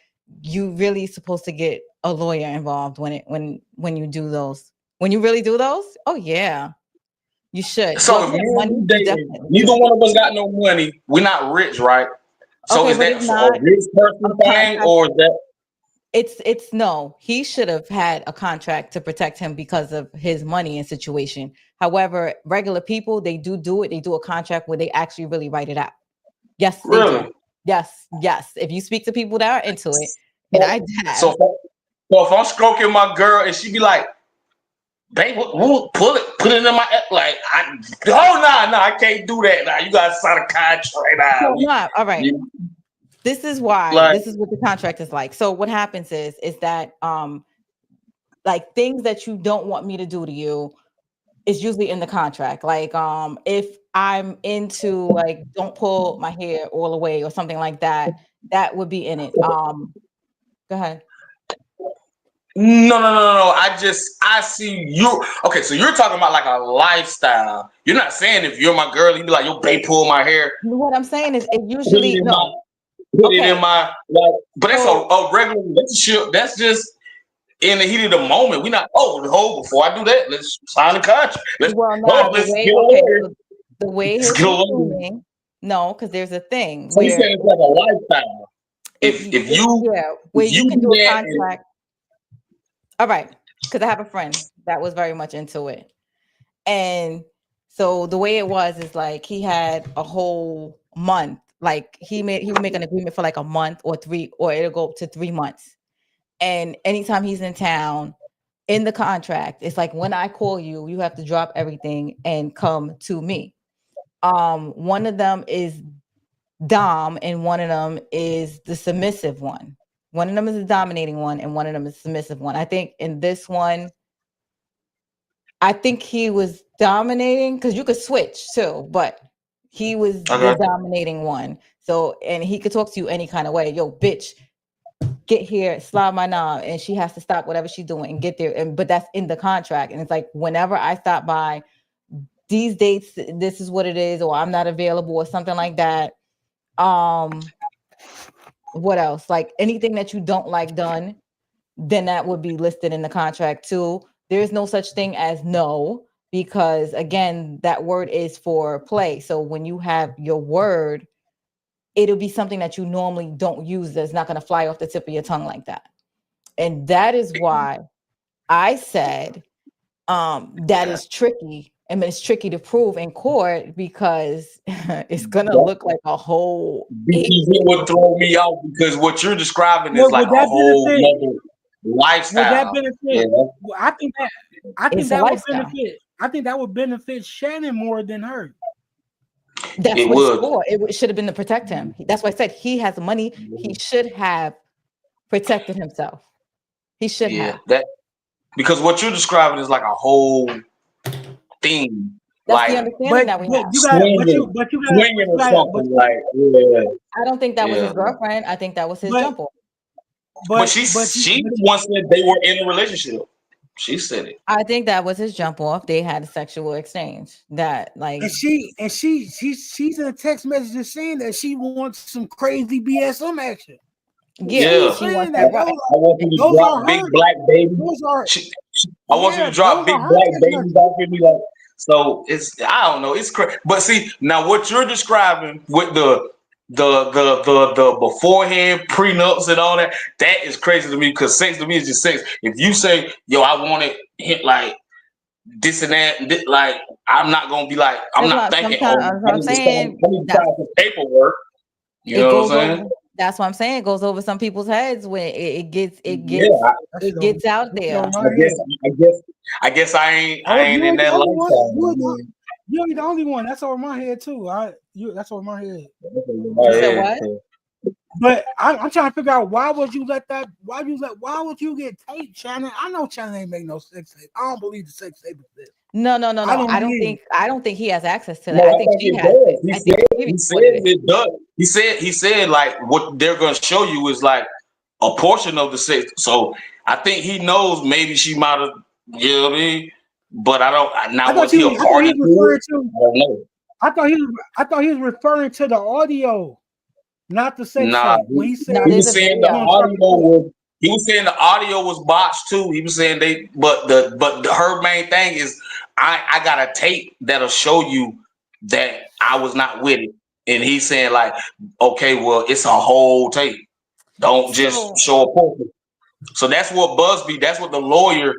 you really supposed to get a lawyer involved when you do those. When you really do those, oh yeah, you should. Well, So if if you have me and money, you you dating, definitely neither should. one of us got no money. We're not rich, right? So Okay, is but that it's for a not rich a person thing, contract. or is that It's no. He should have had a contract to protect him because of his money and situation. However, regular people they do it. They do a contract where they actually really write it out. Yes, they do. really? Yes, yes. If you speak to people that are into it, and I So, have, so if I'm stroking my girl and she be like, babe, put it in my like, I can't do that. Now you gotta sign a contract. Now so not all right. we- This is why. like, This is what the contract is like. So what happens is that like things that you don't want me to do to you is usually in the contract. Like if I'm into like don't pull my hair all the way or something like that, that would be in it. Go ahead. No. I see you. Okay, so you're talking about like a lifestyle. You're not saying if you're my girl, you be like, yo, babe, pull my hair, What I'm saying is, it put it usually in my, no. put it Okay, in my like. But that's so a regular relationship. That's just in the heat of the moment. We not. Oh, hold before I do that. Let's sign the contract. well, nah, the Let's way get a okay, lawyer. so the way Let's his get a is lawyer. assuming, no, because there's a thing So you where saying it's like a lifestyle. If you yeah, where if you you can do do a that, and contract. All right, because I have a friend that was very much into it. And so the way it was is like he had a whole month. Like he would make an agreement for like a month or three, or it'll go up to 3 months. And anytime he's in town, in the contract, it's like when I call you, you have to drop everything and come to me. One of them is Dom, and one of them is the submissive one. One of them is the dominating one, and one of them is the submissive one. I think in this one, I think he was dominating because you could switch too, but he was the okay, dominating one. So, and he could talk to you any kind of way. Yo, bitch, get here, slide my knob, and she has to stop whatever she's doing and get there. And but that's in the contract. And it's like whenever I stop by these dates, this is what it is, or I'm not available, or something like that. Um, what else? Like anything that you don't like done, then that would be listed in the contract too. There is no such thing as no, because again, that word is for play. So when you have your word, it'll be something that you normally don't use that's not going to fly off the tip of your tongue like that. And that is why I said that is tricky. I mean, it's tricky to prove in court because it's gonna that look like a whole BTV would throw me out because what you're describing is like Would a that whole benefit? nother Would that lifestyle. Yeah, benefit? Well, I think it's a that would lifestyle. benefit. I think that would benefit Shannon more than her. That's it what it's would. for. Should have been to protect him. That's why I said he has money. He should have protected himself. He should Yeah, have. that because what you're describing is like a whole thing, That's the like understanding that we But have. you got swinging, swinging or but something. Like yeah, I don't think that was yeah. his girlfriend. I think that was his but jump off. But but she once said they were in a relationship. She said it. I think that was his jump off. They had a sexual exchange. That like she's in a text message saying that she wants some crazy BSM action. yeah, Yeah, She's she saying wants that that right. I want you to those drop are big her. black baby. Those are I want you to drop those big are her black text babies messages. off of me. Like, so it's I don't know. It's crazy. But see now what you're describing with the beforehand prenups and all that, that is crazy to me because sex to me is just sex. If you say, yo, I want it hit like this and that, and this, like I'm not gonna be like, I'm That's not what thinking, sometimes oh, I'm saying. I need to That's sign some paperwork. You it know what goes I'm saying? over. That's what I'm saying. It goes over some people's heads when Yeah, That shit it over, gets out that shit over there. my I guess, head. I guess I Oh, ain't you in ain't the that only one. lifestyle. Man. You ain't the only one. That's over my head too. That's over my head. You said Yeah. what? But I'm trying to figure out why would you let that? Why would you get taped, Shannon? I know Shannon ain't make no sex tape. I don't believe the sex tape is this. No. I don't believe. I don't think he has access to that. No, I I think think she it has it. does. I think he He said recorded it. it does. He said like what they're gonna show you is like a portion of the sex. So I think he knows maybe she might have, you know what I mean? But I don't now was he a I thought he party was to referring it? to. I don't know. I thought he was referring to the audio, not the sex Nah, tape. When he said No, he there's a was saying the he gonna video. start audio recording. was he was saying the audio was botched too. He was saying her main thing is I got a tape that'll show you that I was not with it. And he's saying like, okay, well, it's a whole tape. Don't just So show a portion. So that's what Busby, that's what the lawyer,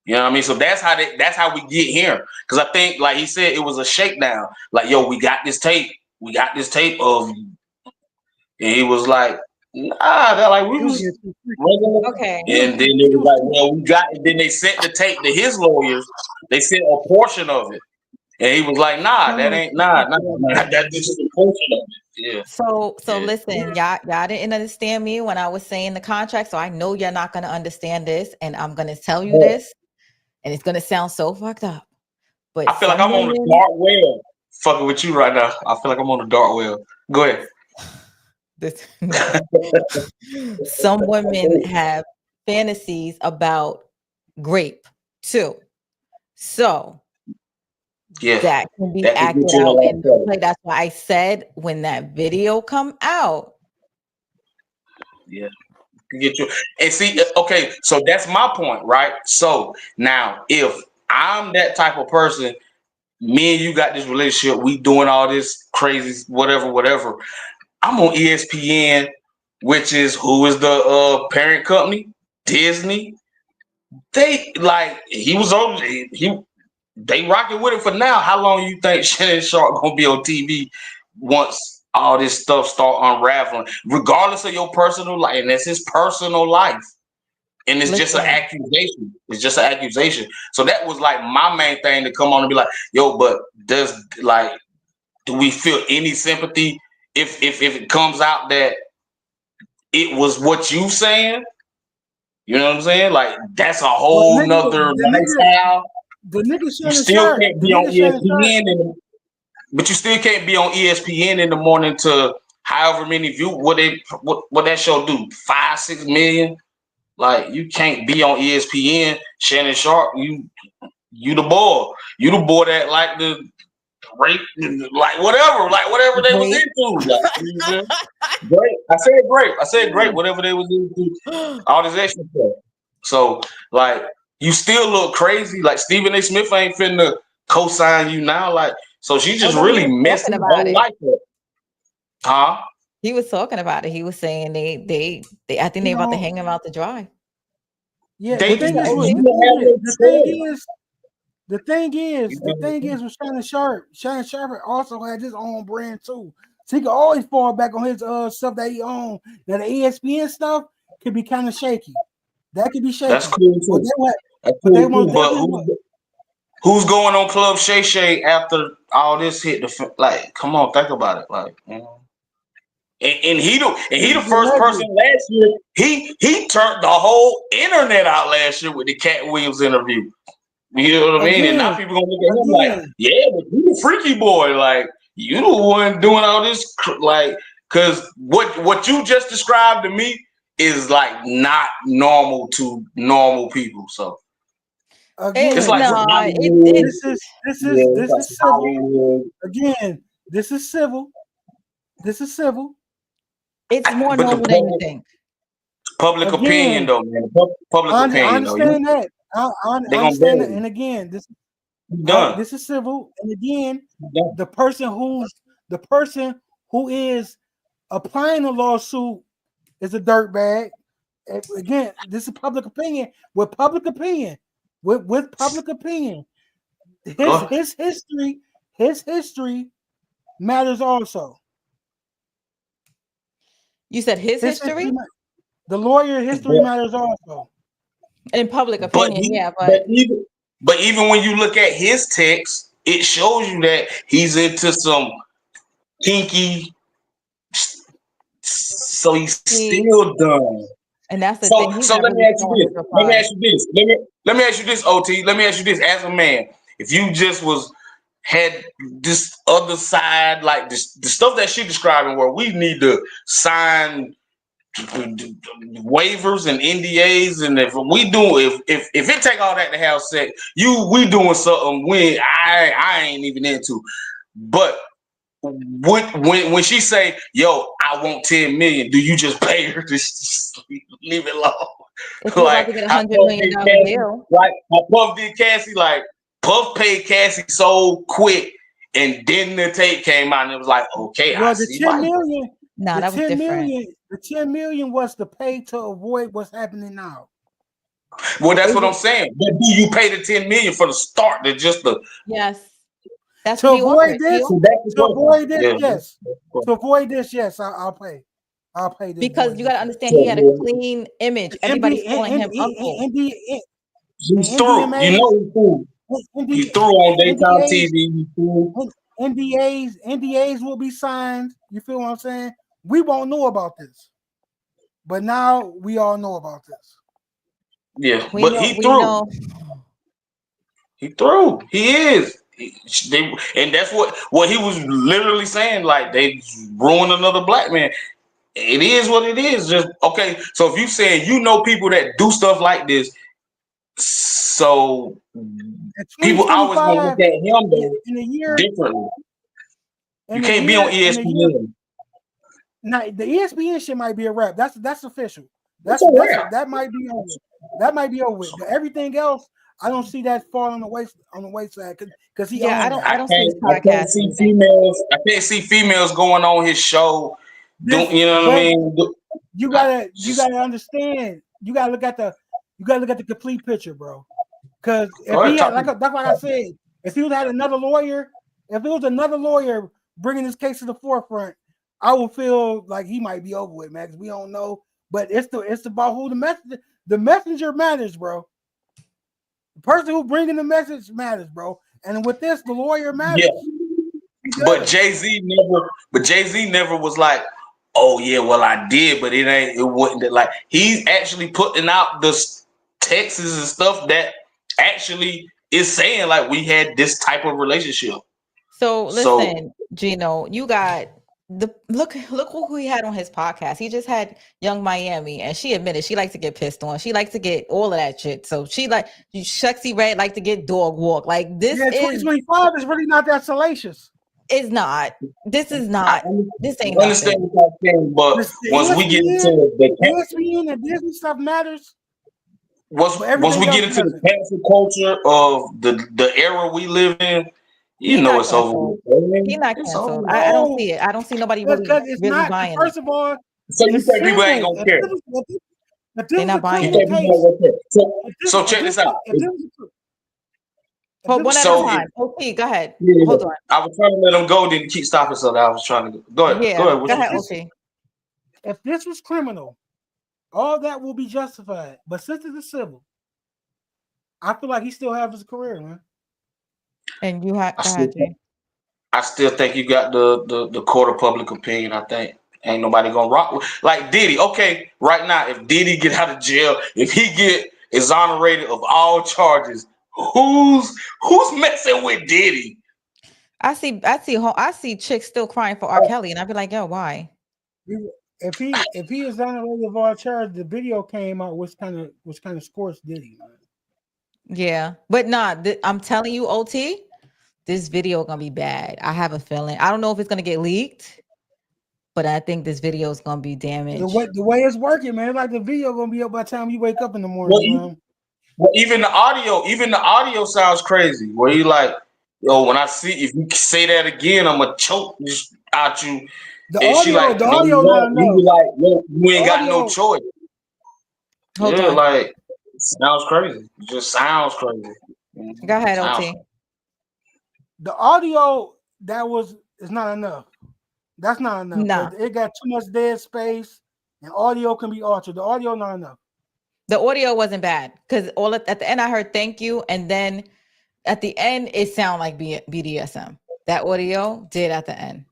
you know what I mean? So that's how we get here. Because I think, like he said, it was a shakedown. Like, yo, we got this tape. We got this tape of, and he was like, nah, they're like, we He was was getting too freaky. regular. okay. And then they was like, well, we got it. Then they sent the tape to his lawyers. They sent a portion of it. And he was like, nah, that Shannon was ain't, too nah, freaky. that's just a portion of it. Yeah. So Yeah. listen, y'all didn't understand me when I was saying the contract. So I know you're not gonna understand this, and I'm gonna tell you But this, and it's gonna sound so fucked up. But I feel like I'm on the dark web fucking with you right now. I feel like I'm on the dark web. Go ahead. this, some women have fantasies about grape too. So Yeah, that can be that can acted get you in a out lot in of the trouble. play. That's why I said when that video come out, Yeah, can get you. And see, okay, so that's my point, right? So now, if I'm that type of person, me and you got this relationship, we doing all this crazy, whatever. I'm on ESPN, which is who is the parent company? Disney. They like he was on he they rocking with it for now. How long you think Shannon Sharpe gonna be on TV once all this stuff start unraveling, regardless of your personal life? And that's his personal life, and it's just an listen, accusation. It's just an accusation. So that was like my main thing to come on and be like, yo, but do we feel any sympathy if it comes out that it was what you saying? You know what I'm saying? Like that's a Well, whole nother lifestyle. the nigga You Shannon still Sharpe, can't the be on nigga Shannon Sharpe. but you still can't be on ESPN in the morning to however many view what that show do 5-6 million. Like you can't be on ESPN. Shannon Sharpe, you the boy. You the boy that like the rape, like whatever they was grape. into. Like, you know, great. I said great. I said great. Whatever they was into, all this extra stuff. So like you still look crazy. Like Stephen A. Smith ain't finna co-sign you now. Like so she Oh just no, he really was messed talking his about whole it. life up. Huh? He was talking about it. He was saying they I think You they about to know, hang him out to dry. yeah. They What you you say, OT? don't have no choice. The thing is with Shannon Sharpe. Shannon Sharpe also had his own brand too, so he could always fall back on his stuff that he owned. Now the ESPN stuff could be kind of shaky. That could be That's shaky, cool but too. they went, That's but they cool most too. But definitely would. who's going on Club Shay Shay after all this hit like? Come on, think about it. Like, you know. And he the first person Allegedly. last year. He turned the whole internet out last year with the Cat Williams interview. You know what I mean? And now Again, people gonna look at him like, again, yeah, but you the freaky boy. Like you the one doing all this. Like, cause what you just described to me is like not normal to normal people. So it's It again. like some no, it Hollywood. Yeah, it's This like is some civil. Hollywood. Again, this is civil. This is civil. it's more But the normal than you think. public opinion Again, though, man. Public I opinion though. understand that. They I gonna understand that. bury And again, you. Done. this is civil. And again, Done. the person who is applying the lawsuit is a dirtbag. Again, this is public opinion. With public opinion, with public opinion, Go. his history matters also. You said his His history, history the lawyer history But matters also. in public but opinion, he yeah, but but even when you look at his text, it shows you that he's into some kinky. So he's he still done. and that's the So thing. He's so not let me really ask you showing his this. Let me replies. ask you this. Let me ask you this, OT. Let me ask you this. As a man, if you just had this other side, like this the stuff that she describing, where we need to sign waivers and NDAs, and if it take all that to have sex, we doing something I ain't even into. But when she say, "Yo, I want 10 million," do you just pay her to just leave it alone? If you're about Like to get how $100 Puff million did Cassie, deal, like how Puff did Cassie, like Puff paid Cassie so quick, and then the tape came out, and it was like, okay, I Well, see why. nah, that was different. the 10 million was to pay to avoid what's happening now. Well, that's It what I'm was saying. But do you pay the 10 million for the start? To just the yes. That's To what he avoid offered. this, so that's the to avoid question. this, Yeah. yes. To avoid this, yes, I'll pay. I'll pay to Because avoid you got this, to yes. understand he had a So, clean image. And Everybody's calling him uncle. he's through. You NDMAs, know he's through. He threw on daytime NDAs, TV. He threw. NDAs will be signed. You feel what I'm saying? We won't know about this, but now we all know about this. Yeah, We but know, he we threw. know. He threw. He is. And that's what he was literally saying. Like they ruined another black man. it is what it is. Just okay. So if you saying you know people that do stuff like this, so At people always gonna look 2025, at him though in a year, differently. You in a can't be on year, in a year. ESPN. Now the ESPN shit might be a wrap. That's official. That's a wrap. That might be over. That might be over with. But everything else, I don't see that fall on the wayside because he Yeah, owned that. I don't see his I can't podcast see moving. females. I can't see females going on his show. This, You know what I but mean? you gotta understand. You gotta look at the complete picture, bro. Because if Go he ahead, had, talk. like I said, if he had another lawyer, if it was another lawyer bringing this case to the forefront, I would feel like he might be over with, man. Because we don't know, but it's about who the messenger matters, bro. The person who bringing the message matters, bro. And with this, the lawyer matters. Yeah, but Jay Z never was like, oh yeah, well I did, but it wasn't that, like he's actually putting out the texts and stuff that actually is saying like we had this type of relationship. So So listen, Gino, you got look who he had on his podcast. He just had Young Miami, and she admitted she likes to get pissed on. She likes to get all of that shit. So she like Sexy Red like to get dog walk. Like this Yeah, 2025 is really not that salacious. is not. This is not. This ain't I understand nothing. what you're saying, but once we get into the ESPN and Disney stuff matters. once we get into the cancel culture of the era we live in, you know it's over. He's not canceled. I don't see it. I don't see nobody really buying first it. of all, so you think people ain't gonna care? They're not buying it. So check this out. Hold one at a time. OT, go ahead. Yeah, Hold on. I was trying to let them go, then keep stopping, so I was trying to go ahead. Yeah, Go ahead. go ahead, OT. If this was criminal, all that will be justified. But since it's civil, I feel like he still has his career, man. And you have I still think you got the court of public opinion. I think ain't nobody gonna rock with like Diddy. Okay, right now, if Diddy get out of jail, if he get exonerated of all charges, who's messing with Diddy? I see chicks still crying for R. Kelly, and I'd be like, yo, why? If he is exonerated of all charges, the video came out, which kind of scorched Diddy, man. Yeah, but I'm telling you, OT, this video gonna be bad. I have a feeling. I don't know if it's gonna get leaked, but I think this video is gonna be damaged. The way it's working, man, like the video gonna be up by the time you wake up in the morning, man. Well, even the audio sounds crazy. Where you like, yo, when I see if you say that again, I'm gonna choke out you. The and audio, she like, the no, audio, you like, yo, you ain't got no choice. Hold on. Like, it sounds crazy. It just sounds crazy. Go ahead, OT. The audio is not enough. That's not enough. Nah. It got too much dead space, and audio can be altered. The audio not enough. The audio wasn't bad because at the end I heard thank you, and then at the end it sounded like BDSM. That audio did at the end.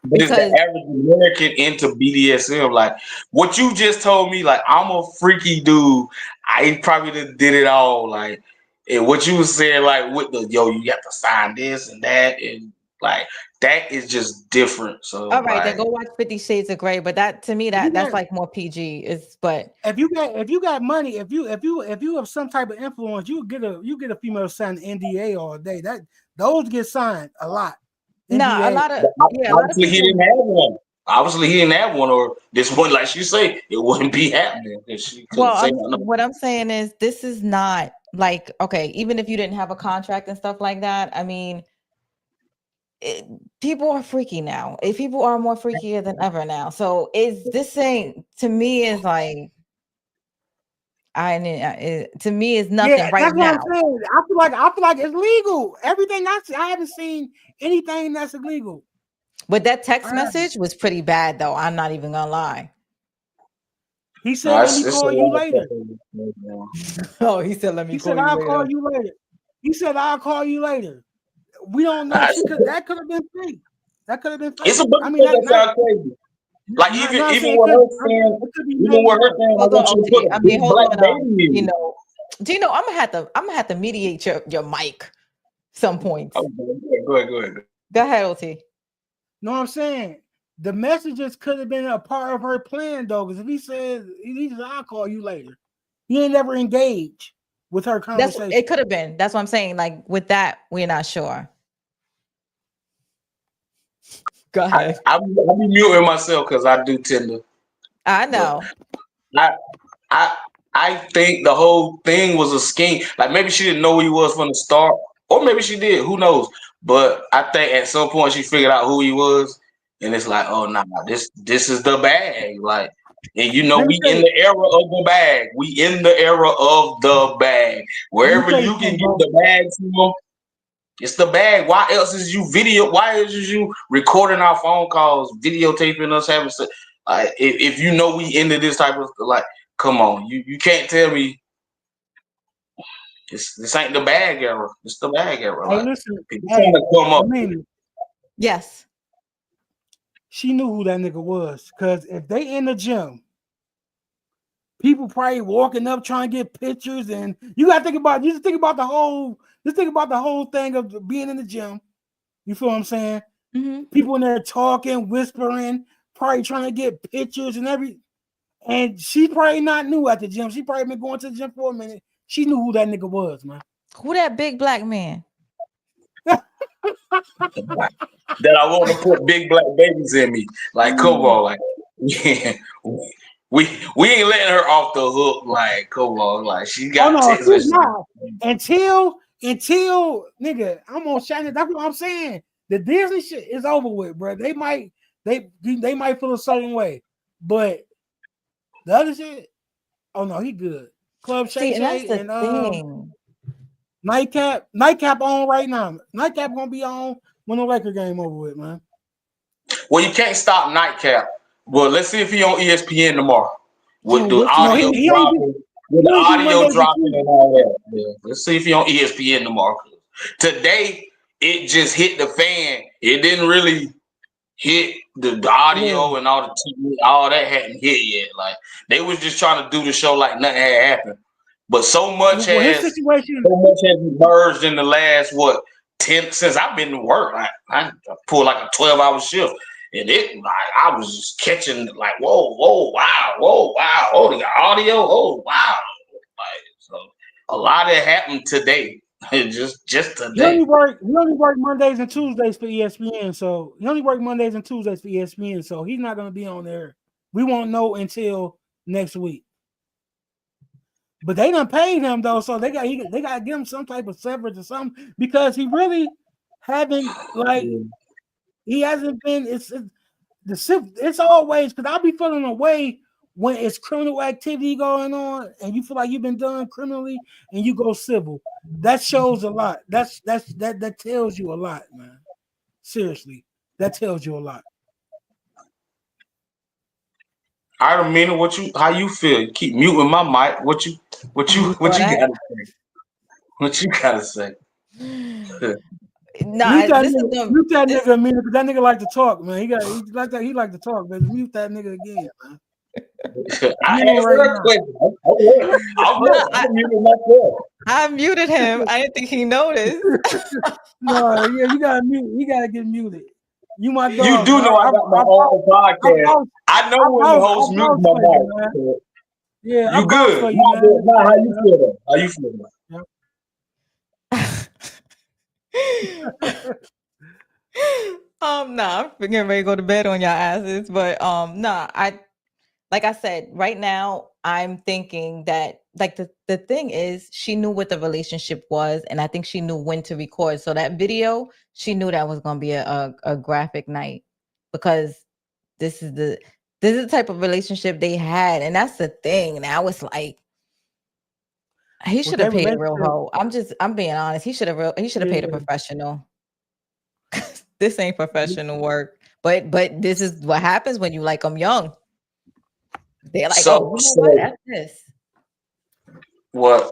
But is the average American into BDSM? Like what you just told me, like I'm a freaky dude. I probably did it all. Like and what you was saying, like with the you have to sign this and that, and like that is just different. So all right, then go watch 50 Shades of Grey. But that to me that's like more PG. But if you got money, if you have some type of influence, you get a female sign NDA all day. Those get signed a lot. No, a lot of obviously he didn't have one. Obviously he didn't have one, or this one, like she say, it wouldn't be happening. What I'm saying is this is not like okay. Even if you didn't have a contract and stuff like that, I mean, people are freaky now. People are more freakier than ever now. So this ain't to me is like. To me is nothing right now. What I'm saying. I feel like it's legal. Everything I haven't seen anything that's illegal. But that text message was pretty bad, though. I'm not even gonna lie. He said, "Let me call you later." Oh, he said, "Let me call you later." I'll call you later. He said, "I'll call you later." We don't know. That could have been fake. That could have been fake. It's a book that sounds crazy. Like even with her saying, I want you to put a big black baby in. Gino, I'm gonna have to mediate your mic some points. Oh, go ahead. Go ahead, OT. No, I'm saying the messages could have been a part of her plan though. Because if he said, "I'll call you later," he ain't never engaged with her conversation. It could have been. That's what I'm saying. Like with that, we're not sure. Go ahead. I be muting myself because I do tend to. I know. I I I think the whole thing was a scheme. Like maybe she didn't know who he was from the start, or maybe she did. Who knows? But I think at some point she figured out who he was, and it's like, oh no, this is the bag. Like, and you know, Let me we tell in you. the era of the bag. We in the era of the bag. Let me Wherever tell you you can something, get bro. the bag from, it's the bag. Why else is you video? Why is you recording our phone calls, videotaping us having sex? Like, if you know we into this type of like, come on, you can't tell me this ain't the bag era. It's the bag era. Hey, Like listen. people Hey, trying to come I up. mean, Yes. she knew who that nigga was. Because if they in the gym, people probably walking up trying to get pictures, and you gotta think about. You just think about the whole. Just think about the whole thing of being in the gym. You feel what I'm saying? Mm-hmm. People in there talking, whispering, probably trying to get pictures and every. And she probably not new at the gym. She probably been going to the gym for a minute. She knew who that nigga was, man. Who that big black man? That I want to put big black babies in me. Like, come on, like, yeah, we ain't letting her off the hook. Like, come on, like she Oh got no, text she's messages. not. Until nigga, I'm on Shannon. That's what I'm saying. The Disney shit is over with, bro. They might feel a certain way, but the other shit, oh no, he good. Club Shay See, and that's Shay the and thing. Nightcap on right now. Nightcap gonna be on when the Laker game over with, man. Well, you can't stop Nightcap. Well, let's see if he on ESPN tomorrow Yo, with the what you No, audio think? he only do, dropping. With he the only do audio Mondays and dropping Tuesdays. and all that. Yeah. Let's see if he on ESPN tomorrow. Today it just hit the fan. It didn't really hit the Yeah. audio and all the TV, all that hadn't hit yet. Like they was just trying to do the show like nothing had happened. But Well, his situation. so much has emerged in the last 10 since I've been to work. I pulled like a 12-hour shift. And it like I was just catching like whoa, wow, oh they got audio, oh wow. Like so a lot that happened today. just He only today. work Mondays and Tuesdays for ESPN. So he only work Mondays and Tuesdays for ESPN. So he's not gonna be on there. We won't know until next week. But they done paid him though, so they got to give him some type of severance or something because he really haven't he hasn't been. It's always because I'll be feeling away when it's criminal activity going on and you feel like you've been done criminally and you go civil. That shows a lot. That tells you a lot, man. Seriously, that tells you a lot. I don't mean it. How you feel? You keep muting my mic. What you Well, that gotta say? What you gotta say? nah, this is Mute that nigga, man, because that nigga like to talk, man. He like to talk, man. Mute that nigga again, man. I You know asked right her a now. question. I'm muting myself. I muted him. I didn't think he noticed. No, yeah, you gotta mute. You gotta get muted. You my dog. You do Man. know I got my own podcast. I know when the host mutes my mic. Yeah, You I vouch good? for you, man. Now, how you feel? Though? How you feel? Nah, I'm getting ready to go to bed on y'all asses. But nah, like I said, right now I'm thinking that like the thing is she knew what the relationship was, and I think she knew when to record. So that video, she knew that was gonna be a graphic night because this is the type of relationship they had, and that's the thing. Now it's like he should have paid a real hoe. I'm being honest. He should have paid a professional. This ain't professional work. But this is what happens when you like them young. They're like, oh, you know what? That's this. What?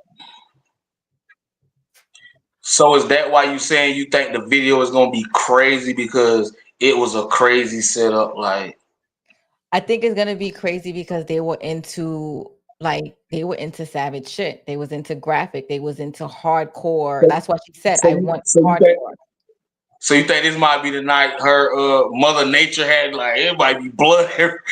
So is that why you saying you think the video is gonna be crazy because it was a crazy setup? Like, I think it's gonna be crazy because they were into savage shit. They was into graphic. They was into hardcore. That's what she said. I want hardcore. So you think this might be the night her Mother Nature had like it might be blood?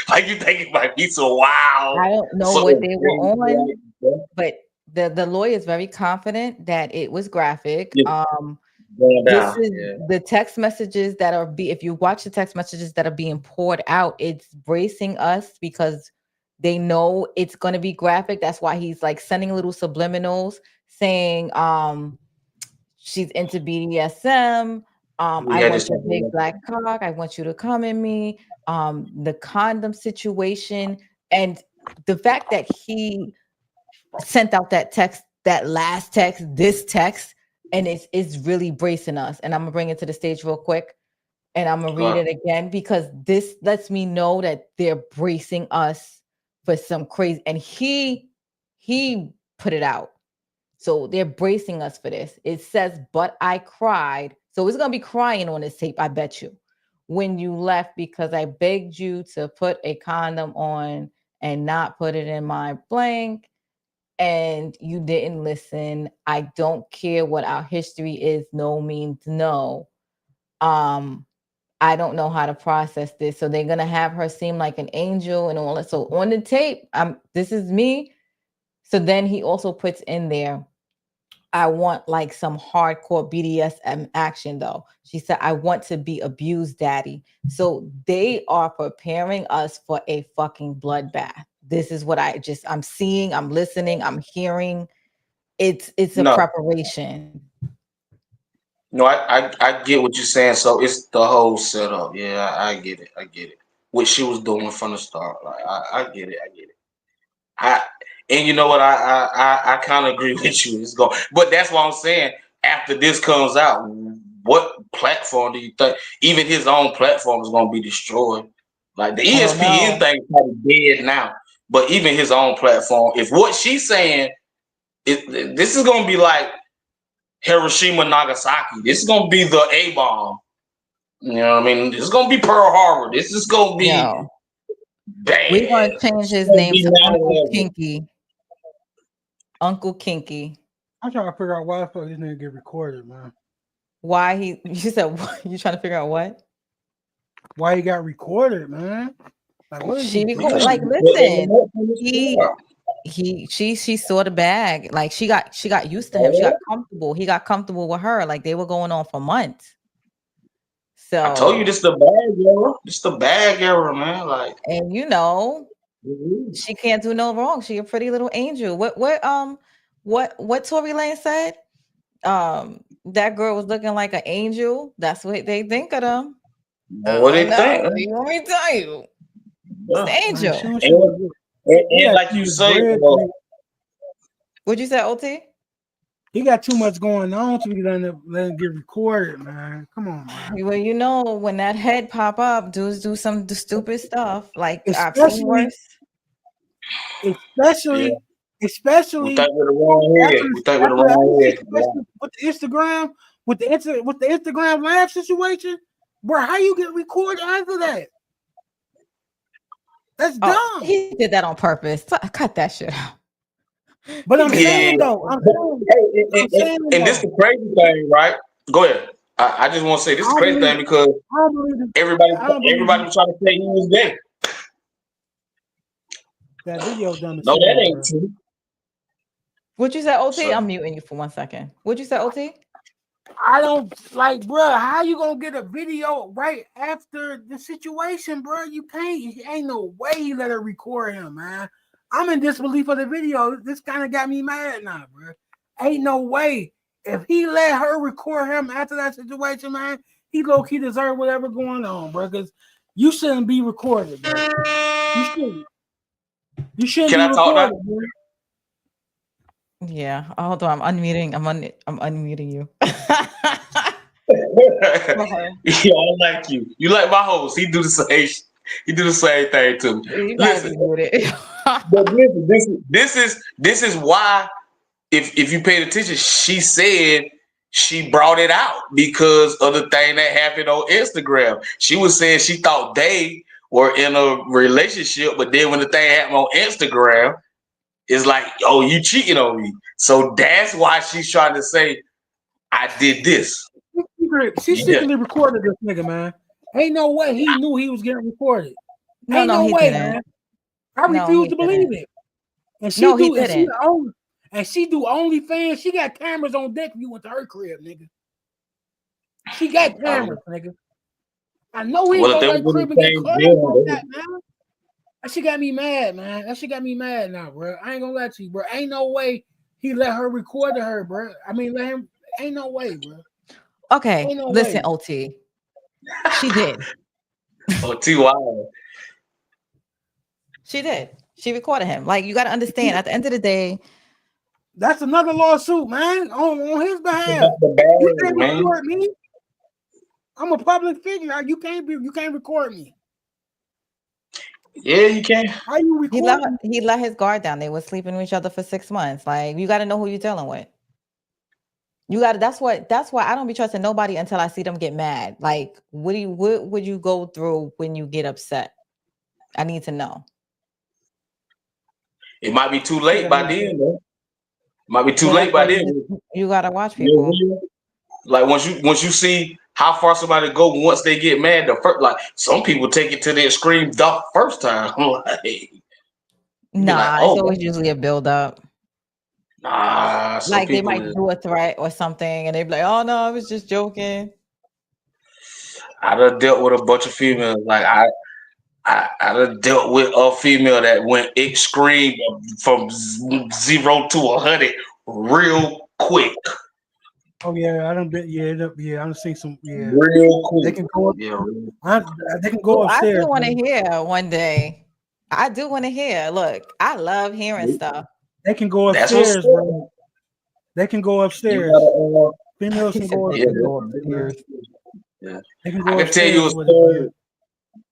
Like you think it might be so wild? I don't know So what they were on, crazy, but the lawyer is very confident that it was graphic. yeah, going This down. is Yeah. the text messages that are if you watch the text messages that are being poured out, it's bracing us because they know it's going to be graphic. That's why he's like sending little subliminals saying she's into BDSM. We I had want this. your big black cock. I want you to come in me. The condom situation and the fact that he sent out that text, that last text, this text, and it's really bracing us. And I'm gonna bring it to the stage real quick, and I'm gonna read it again because this lets me know that they're bracing us for some crazy. And he put it out, so they're bracing us for this. It says, "But I cried," so it's gonna be crying on this tape. I bet you. When you left because I begged you to put a condom on and not put it in my blank and you didn't listen. I don't care what our history is. No means no. I don't know how to process this. So they're gonna have her seem like an angel and all that. So on the tape, this is me. So then he also puts in there, I want like some hardcore BDSM action though. She said, I want to be abused, daddy. So they are preparing us for a fucking bloodbath. This is what I'm seeing, I'm listening, I'm hearing. It's a preparation. No, I get what you're saying. So it's the whole setup. Yeah, I get it. I get it. What she was doing from the start. Like I get it. I get it. And you know what? I kind of agree with you. It's going, but that's what I'm saying. After this comes out, what platform do you think? Even his own platform is going to be destroyed. Like the I don't ESPN know. thing is probably dead now. But even his own platform, if what she's saying, this is going to be like Hiroshima, Nagasaki. This is going to be the A bomb. You know what I mean? This is going to be Pearl Harbor. This is going to be No. bad. We're gonna change It's his gonna name be to Uncle 9/11. Kinky. Uncle Kinky. I'm trying to figure out why the fuck this nigga get recorded, man. Why you said you trying to figure out what? Why he got recorded, man? Like what is She he recorded, doing? like listen, she saw the bag. Like she got used to him. She got comfortable. He got comfortable with her. Like they were going on for months. So I told you this the bag era. This the bag era, man. Like, and she can't do no wrong. She a pretty little angel. What Tory Lane said? That girl was looking like an angel. That's what they think of them. what they think? You want me to tell you? It's the Yeah. angel. And like you say, What'd you say, OT? He got too much going on to be let him get recorded, man. Come on, man. Well, when that head pop up, dudes do some stupid stuff. Like I've seen worse. Especially we think with the wrong head. We think with the wrong head. With the Instagram, with the Instagram live situation, bro. How you get recorded after that? That's dumb. He did that on purpose. Cut that shit out. But I'm saying though, and this is the crazy thing, right? Go ahead. I just want to say this is the crazy thing because everybody was trying to say he was gay. That video done. No, that ain't true. What'd you say, OT? I'm muting you for 1 second. What'd you say, OT? I don't like, bro. How you gonna get a video right after the situation, bro? You can't. Ain't no way he let her record him, man. I'm in disbelief of the video. This kind of got me mad now, bro. Ain't no way. If he let her record him after that situation, man, he low-key deserve whatever going on, bro. Because you shouldn't be recorded, bro. You shouldn't. You shouldn't be recorded, bro. Yeah. Hold on. I'm unmuting. I'm unmuting you. Yeah, I like you. You like my host. He do the same. He do the same thing too. Listen, but listen, this is why. If you paid attention, she said she brought it out because of the thing that happened on Instagram. She was saying she thought they were in a relationship, but then when the thing happened on Instagram, it's like, oh, you cheating on me. So that's why she's trying to say, I did this. secretly recorded this nigga, man. Ain't no way he knew he was getting recorded. No, Ain't no, no he way, didn't. man. I No, refuse he to believe didn't. it. And she No, he do, and didn't. she do OnlyFans. She got cameras on deck. You went to her crib, nigga. She got cameras, nigga. I know he ain't gonna let crib and get caught up on that, man. That shit got me mad, man. That shit got me mad now, bro. I ain't gonna lie to you, bro. Ain't no way he let her record her, bro. I mean, let him. Ain't no way, bro. Okay, Ain't no listen, way. OT. She did. OT, wow. She did. She recorded him. Like, you got to understand, at the end of the day, that's another lawsuit, man. On his behalf. You can't record me. I'm a public figure. You can't record me. Yeah, you can. How you record? he let his guard down. They were sleeping with each other for 6 months. Like, you got to know who you're dealing with. You got to. That's why I don't be trusting nobody until I see them get mad. Like, what would you go through when you get upset? I need to know. It might be too late by then, though. Might be too Well, late by then. You gotta watch people. Like once you see how far somebody go once they get mad, the first, like some people take it to their extreme the first time. Like, Nah, like, it's always usually a build up. Nah, some Like they people might do a threat or something, and they be like, "Oh no, I was just joking." I done dealt with a bunch of females. Like I done dealt with a female that went extreme from 0 to 100 real quick. Oh yeah, I don't bet. Yeah, I don't see some. Yeah, real quick. They can go up. Yeah, They can go upstairs. I do want to hear one day. I do want to hear. Look, I love hearing stuff. They can go upstairs, bro. They can go upstairs. Females can go upstairs. Yeah. They can go I can tell you a story.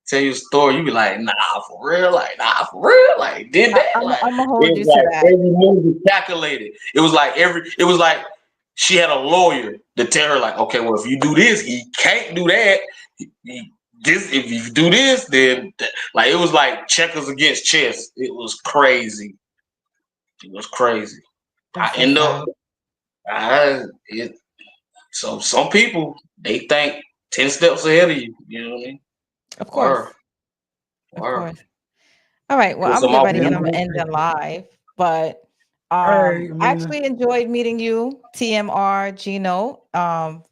Tell you a story, you be like, nah, for real, like, nah, for real, like, did that? I'm like, gonna hold you like to that. every move was calculated. It was like she had a lawyer to tell her, like, okay, well, if you do this, he can't do that. If you do this, then like it was like checkers against chess. It was crazy. It was crazy. So some people they think 10 steps ahead of you. You know what I mean? Of course. Of course. All right. Well, I'm gonna get ready and I'm gonna end the live. But I actually enjoyed meeting you, TMR Gino.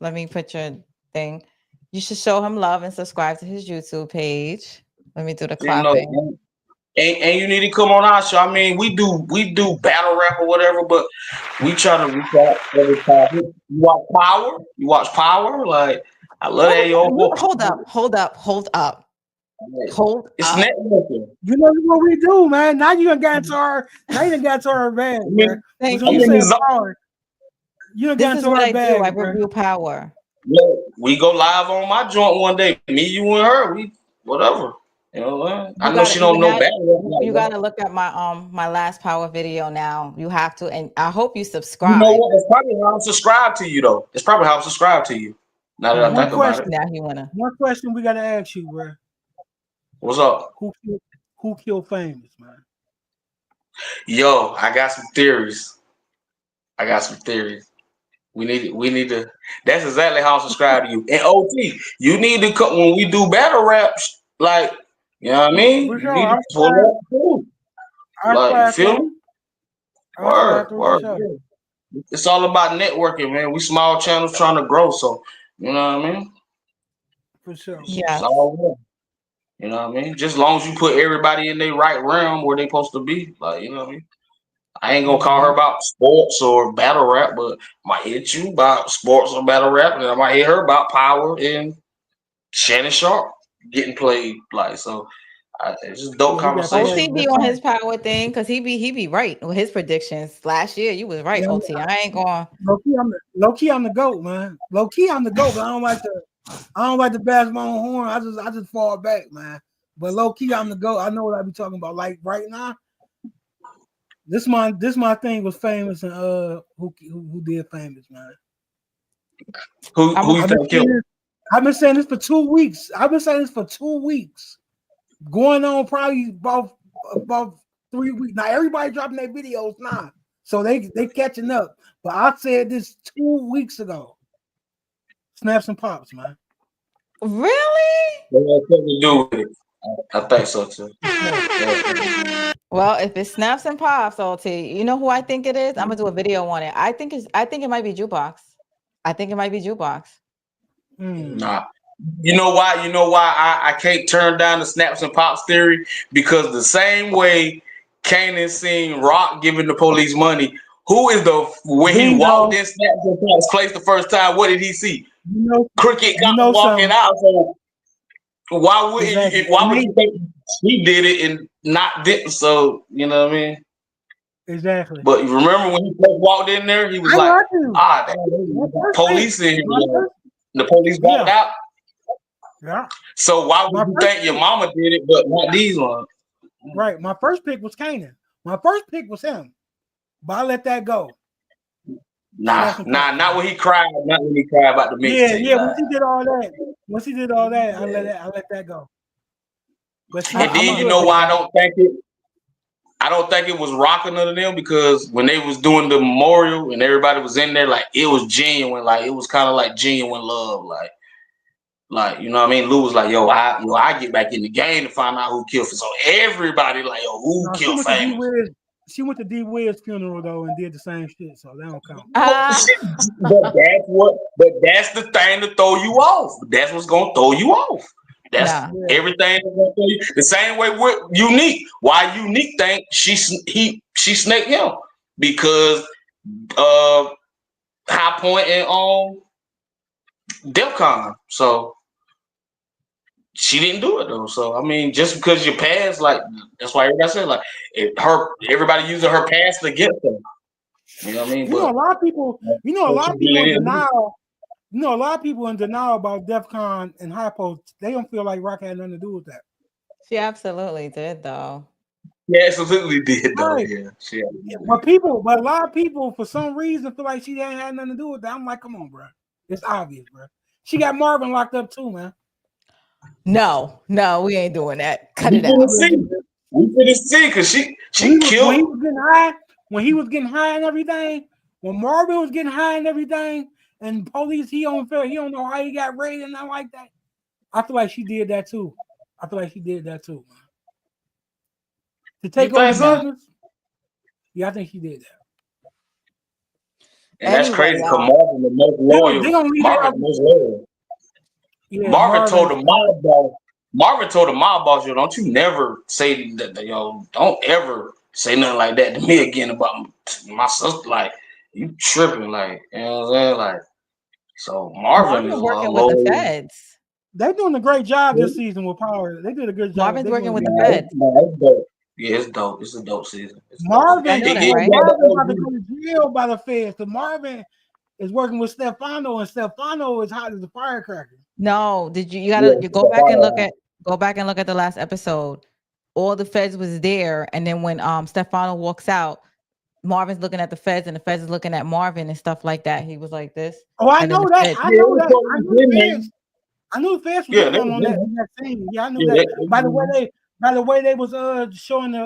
Let me put your thing. You should show him love and subscribe to his YouTube page. Let me do the clapping. And you need to come on our show. I mean, we do battle rap or whatever, but we try to reach out every time. You watch Power? You watch Power? Like, I love that. Hold up. It's networking. You know what we do, man. Now you done got to our bag, man. Thank you. you. You done this got is to what our I bag, do. I man. review Power. Yeah, we go live on my joint one day. Me, you, and her. We whatever. You know what? I know she don't know battle. You gotta look at my last Power video now. You have to, and I hope you subscribe. You know what? It's probably how I'm subscribed to you, though. It's probably how I'm subscribed to you. Now that I think about it. Now he wanna. One question we gotta ask you, bro. What's up? Who killed Famous, man? Yo, I got some theories. We need to. That's exactly how I subscribe to you. And OT, you need to come when we do battle raps. Like, you know what I mean? For You sure. need to pull up too. Like, you feel me? Word. It's all about networking, man. We small channels trying to grow, so you know what I mean. For sure. Yeah. You know what I mean? Just as long as you put everybody in their right realm where they supposed to be, like you know what I mean. I ain't gonna call her about sports or battle rap, but I might hit you about sports or battle rap, and I might hit her about Power and Shannon Sharpe getting played. Like so, it's just dope conversation. OT be on his Power thing because he be right with his predictions. Last year you was right, yeah, OT. I ain't going. Low key, I'm the GOAT, man. Low key, I'm the GOAT, but I don't like to bash my own horn. I just fall back, man. But low key, I'm the GOAT. I know what I be talking about. Like right now. This my thing was Famous and who did Famous, man. I've been saying this for 2 weeks. Going on probably about 3 weeks. Now everybody dropping their videos now. So they catching up. But I said this 2 weeks ago. Snaps and pops, man. Really? They had something to do with it. I think so too. Well, if it snaps and pops, OT, you know who I think it is? I'm gonna do a video on it. I think it might be Jukebox. I think it might be Jukebox. Nah. You know why? You know why I can't turn down the snaps and pops theory? Because the same way Kanan seen Rock giving the police money, who is when he walked in snaps and pops place the first time, what did he see? Cricket Cop walking out. So why would you think he did it and not did? So you know what I mean? Exactly. But you remember when he first walked in there, he was damn, police in here. The police walked out. Yeah. So why would you think your mama did it, but not these ones? Right. My first pick was Kanan. My first pick was him, but I let that go. Not when he cried. Not when he cried about the mixtape. Yeah. Once he did all that, I let that go. But see, and then you know why I don't think it was rocking under them, because when they was doing the memorial and everybody was in there, like it was genuine, like it was kind of like genuine love, like you know what I mean. Lou was like, I get back in the game to find out who killed. So everybody like, who killed Famous? She went to D Wiz's funeral though and did the same shit, so that don't count. But that's the thing to throw you off. That's what's gonna throw you off. That's everything. The same way with Unique. Why Unique think she snaked him? Because High Point and Defcon. So she didn't do it though. So I mean, just because your past, like that's why everybody said like everybody using her past against her. You know what I mean? A lot of people in denial. A lot of people in denial about Defcon and Hypo. They don't feel like Rock had nothing to do with that. She absolutely did, though. Yeah, absolutely did, though. Right. Yeah. But a lot of people, for some reason, feel like she ain't had nothing to do with that. I'm like, come on, bro. It's obvious, bro. She got Marvin locked up too, man. No, we ain't doing that. Cut it out. We couldn't see because she killed. When he was getting high, and everything. When Marvin was getting high and everything. And police, he don't know how he got raided and not like that. I feel like she did that too. Man. To take over business. Yeah, I think she did that. And that's crazy because Marvin the most loyal. Marvin told the mob boss. Marvin told the mob boss, don't you never say that, don't ever say nothing like that to me again about my sister. Like, you tripping, like, you know what I'm saying? Like, so Marvin is working with the feds. They're doing a great job this season with Power. They did a good job. Marvin's working with the feds. Yeah, it's dope. It's a dope season. Marvin's about to go to jail by the feds. So Marvin is working with Stefano, and Stefano is hot as a firecracker. No, you go back and look at the last episode. All the feds was there, and then when Stefano walks out, Marvin's looking at the feds, and the feds is looking at Marvin and stuff like that. He was like this. Oh, I know that. I knew the feds was on that scene. Yeah, I knew that. By the way they was showing the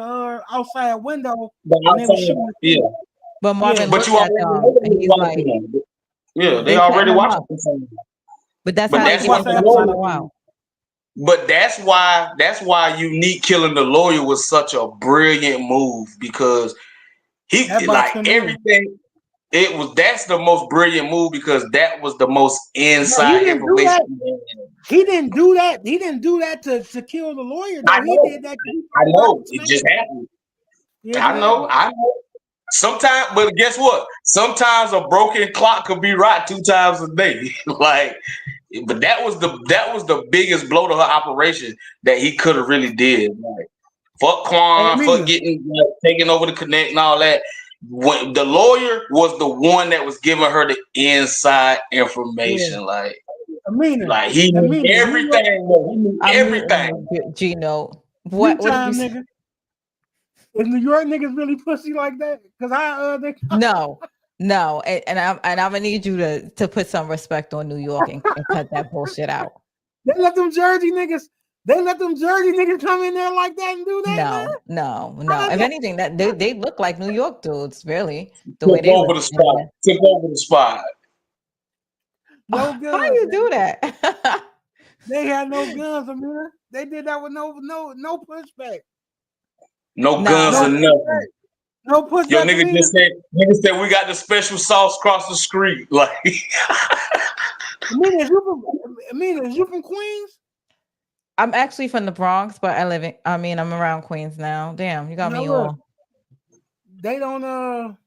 outside window. And they was shooting. But Marvin looked at them, and he's like, they already watched it. But that's how they get Stefano out. But that's why Unique killing the lawyer was such a brilliant move, because he like everything. That's the most brilliant move, because that was the most inside information. He didn't do that. He didn't do that to kill the lawyer. No, he did that. I know. It just happened. Yeah, I know. Sometimes, but guess what? Sometimes a broken clock could be right 2 times a day. Like, but that was the biggest blow to her operation that he could have really did. Like, fuck Quan, fuck getting taking over the Connect and all that. When the lawyer was the one that was giving her the inside information, like he knew everything. Everything. Gino, what did you say? Nigga? Is New York niggas really pussy like that? Because no, and I'm gonna need you to put some respect on New York and cut that bullshit out. They let them Jersey niggas come in there like that and do that. No. If anything, that they look like New York dudes, really. Took over the spot. No How guns. you do that? They had no guns, Amina. They did that with no pushback. No Nah. guns No or nothing. pushback. No pushback. Yo, nigga said we got the special sauce across the street. Like, Amina, is you from Queens? I'm actually from the Bronx, but I'm around Queens now. Damn, you got Now me look, all. they don't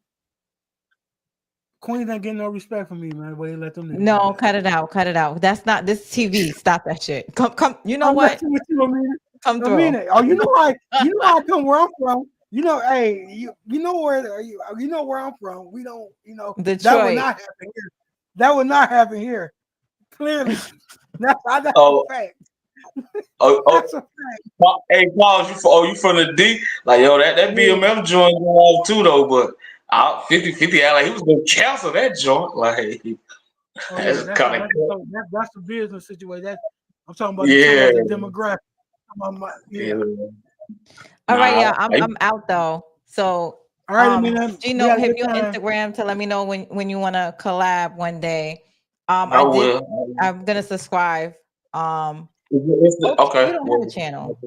Queens ain't getting no respect from me, man. The way they let them niggas No, do cut it out. Cut it out. That's not this TV. Stop that shit. Come. You know I'm what? messing with you, Amina. Come through. Amina. Oh, you know I come where I'm from. You know, hey, you know where you know where I'm from. We don't, that would Detroit. not happen here. That would not happen here. Clearly, that's Oh. a fact. That's a fact. Hey, Paul, you from the D? Like, yo, that BMF joint going off too, though. But 50-50 act like he was gonna cancel that joint. Like, Oh, yeah, that's kind of that's a business situation. I'm talking about yeah. the demographic. Yeah. All right, yeah, Nah, I'm out though. So, All right, Amina. Gino, hit me on Instagram to let me know when you want to collab one day. I will. I'm gonna subscribe. Okay. You don't have a channel.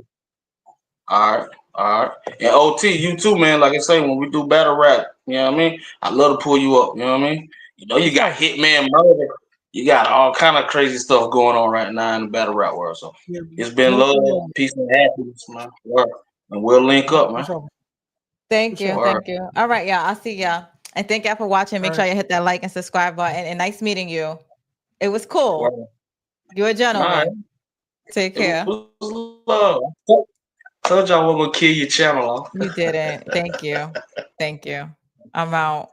All right. And OT, you too, man. Like I say, when we do battle rap, you know what I mean? I love to pull you up. You know what I mean? You know, you got Hitman Murder. You got all kind of crazy stuff going on right now in the battle rap world. So it's been love, peace, and happiness, man. And we'll link up, man. Thank you. All right, yeah, I'll see ya. And thank y'all for watching. Make sure you hit that like and subscribe button. And nice meeting you. It was cool. You're a gentleman. Right. Take care. Love. Told y'all we're gonna kill your channel off. You didn't. Thank you. I'm out.